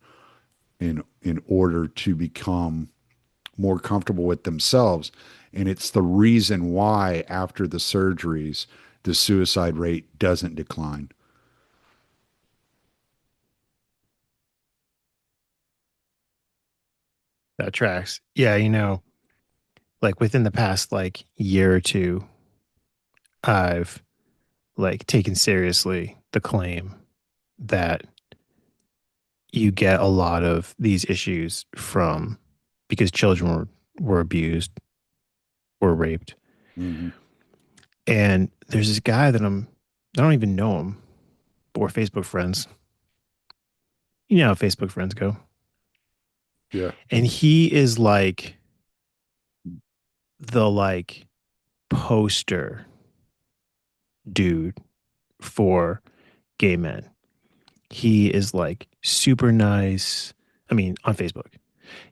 A: in order to become more comfortable with themselves. And it's the reason why after the surgeries, the suicide rate doesn't decline.
B: That tracks. Yeah, like within the past like year or two, I've like taken seriously the claim that you get a lot of these issues from because children were abused or raped.
A: Hmm.
B: And there's this guy I don't even know him, but we're Facebook friends. You know how Facebook friends go.
A: Yeah.
B: And he is like the like poster dude for gay men. He is like super nice. I mean, on Facebook,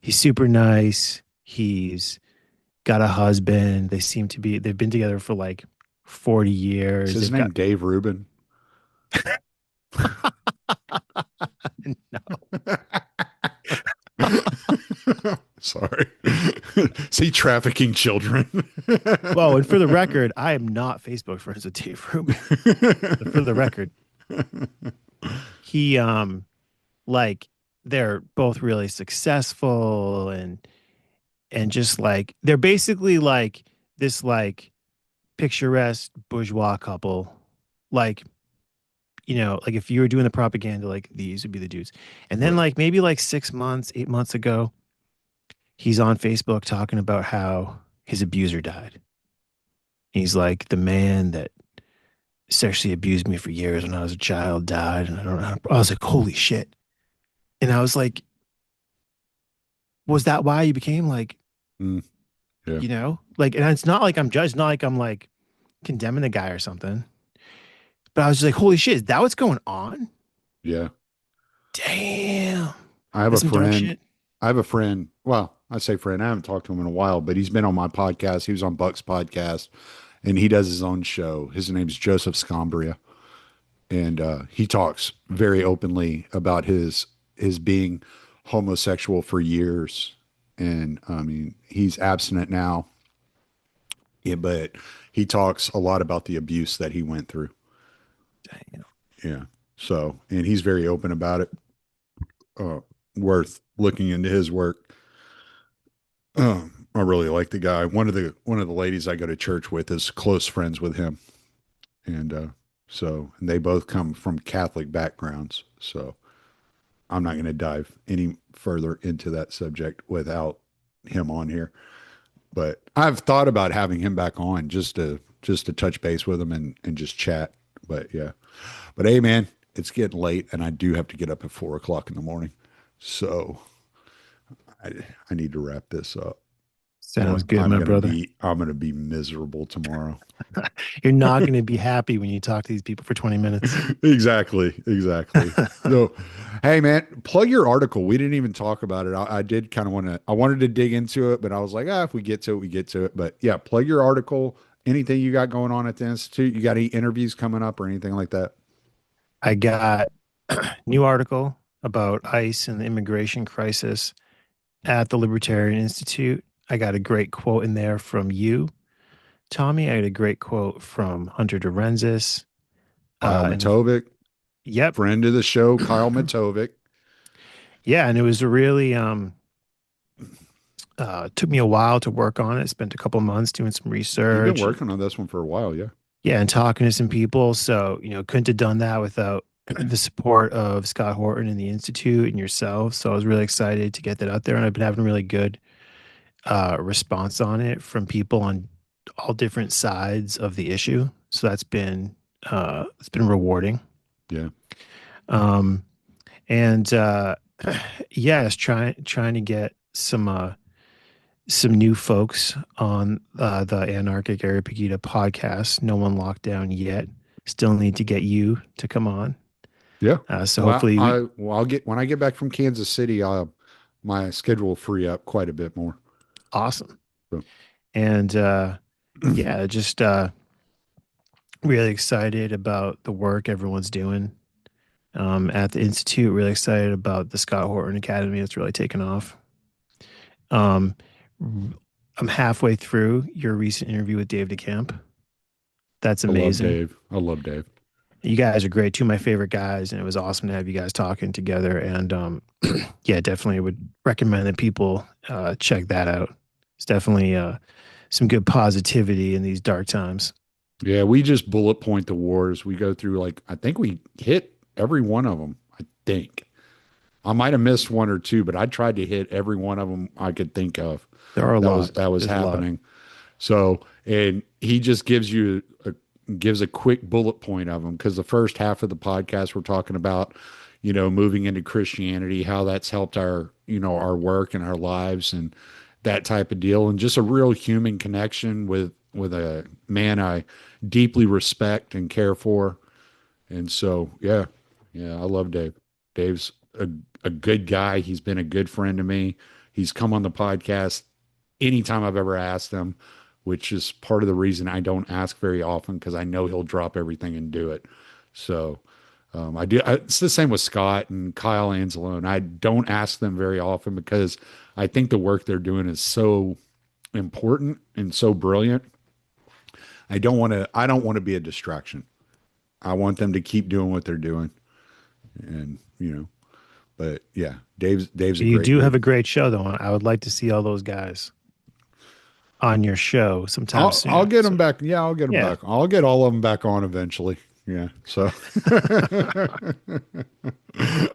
B: he's super nice. He's got a husband. They've been together for like 40
A: Is
B: years.
A: his
B: They've
A: name
B: got,
A: Dave Rubin?
B: no.
A: Sorry. Is he trafficking children?
B: Well, and for the record, I am not Facebook friends with Dave Rubin. But for the record, he, like, they're both really successful and just like, they're basically like this, like, picturesque bourgeois couple. Like, like if you were doing the propaganda, like these would be the dudes. And then
A: Right.
B: like maybe like 6 months, 8 months ago, he's on Facebook talking about how his abuser died. He's like the man that sexually abused me for years when I was a child, died, and I don't know. I was like, holy shit. And I was like, was that why you became like,
A: Mm, yeah.
B: like, and it's not like I'm judged, not like I'm like condemning the guy or something. But I was just like, holy shit, is that what's going on?
A: Yeah.
B: Damn.
A: I have a
B: That's some dark
A: friend.
B: shit.
A: I have a friend. Well, I say friend. I haven't talked to him in a while, but he's been on my podcast. He was on Buck's podcast, and he does his own show. His name's Joseph Scombria, and he talks very openly about his being homosexual for years. And I mean, he's abstinent now, yeah, but he talks a lot about the abuse that he went through.
B: Damn.
A: Yeah. So, and he's very open about it. Uh, Worth looking into his work. I really like the guy. One of the ladies I go to church with is close friends with him, and and they both come from Catholic backgrounds. So I'm not going to dive any further into that subject without him on here. But I've thought about having him back on just to touch base with him and just chat. But yeah, but hey, man, it's getting late, and I do have to get up at 4 o'clock in the morning. So I I need to wrap this up.
B: Sounds
A: Or
B: good, my brother.
A: I'm gonna be miserable tomorrow.
B: You're not going to be happy when you talk to these people for 20 minutes.
A: Exactly, exactly. So, hey man, plug your article. We didn't even talk about it. I did kind of want to. I wanted to dig into it, but I was like, if we get to it, we get to it. But yeah, plug your article. Anything you got going on at the institute? You got any interviews coming up or anything like that?
B: I got a new article about ICE and the immigration crisis at the Libertarian Institute. I got a great quote in there from you, Tommy. I got a great quote from Hunter Durenzis.
A: Kyle
B: And the,
A: Matovic,
B: yep.
A: friend of the show, Kyle Matovic.
B: Yeah, and it was a really took me a while to work on it. Spent a couple months doing some
A: You've been
B: research and
A: working on this one for a while, yeah.
B: yeah, and talking to some people. So, couldn't have done that without the support of Scott Horton and the Institute and yourself. So I was really excited to get that out there. And I've been having really good response on it from people on all different sides of the issue. So it's been rewarding.
A: Yeah.
B: Um, and yeah, it's trying to get some new folks on the Anarchic Areopagita podcast. No one locked down yet. Still need to get you to come on.
A: Yeah.
B: So hopefully we
A: I'll get when I get back from Kansas City, my schedule will free up quite a bit more.
B: awesome.
A: So,
B: And yeah, just really excited about the work everyone's doing at the Institute. Really excited about the Scott Horton Academy. It's really taken off. Um, I'm halfway through your recent interview with Dave DeCamp. That's
A: I love
B: amazing.
A: Dave. I love Dave.
B: You guys are great. Two of my favorite guys, and it was awesome to have you guys talking together. And yeah, definitely would recommend that people check that out. It's definitely some good positivity in these dark times.
A: Yeah, we just bullet point the wars. We go through like I think we hit every one of them. I think I might have missed one or two, but I tried to hit every one of them I could think of.
B: There are a lot.
A: That was
B: There's a lot.
A: happening. So, and he just gives a quick bullet point of them because the first half of the podcast we're talking about, moving into Christianity, how that's helped our, our work and our lives and that type of deal, and just a real human connection with a man I deeply respect and care for. And so, yeah, yeah, I love Dave. Dave's a good guy. He's been a good friend to me. He's come on the podcast anytime I've ever asked him, which is part of the reason I don't ask very often because I know he'll drop everything and do it. So I do. It's the same with Scott and Kyle Anzalone. I don't ask them very often because I think the work they're doing is so important and so brilliant. I don't want to be a distraction. I want them to keep doing what they're doing. And, but yeah, Dave's a
B: You
A: great
B: do have
A: dude.
B: a great show, though. I would like to see all those guys on your show sometime
A: I'll
B: soon.
A: get
B: So
A: them back. Yeah, I'll get them
B: yeah,
A: back. I'll get all of them back on eventually. Yeah. So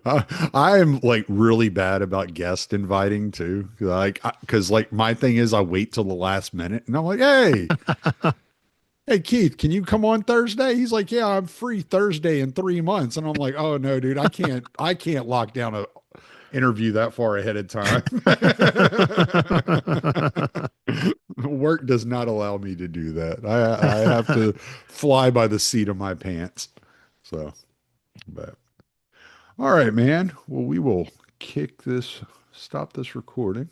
A: I am like really bad about guest inviting too. Like, cause like my thing is I wait till the last minute and I'm like, hey, hey Keith, can you come on Thursday? He's like, yeah, I'm free Thursday in 3 months. And I'm like, oh no, dude, I can't lock down a interview that far ahead of time. Work does not allow me to do that. I have to fly by the seat of my pants. So, but all right, man. Well, we will stop this recording.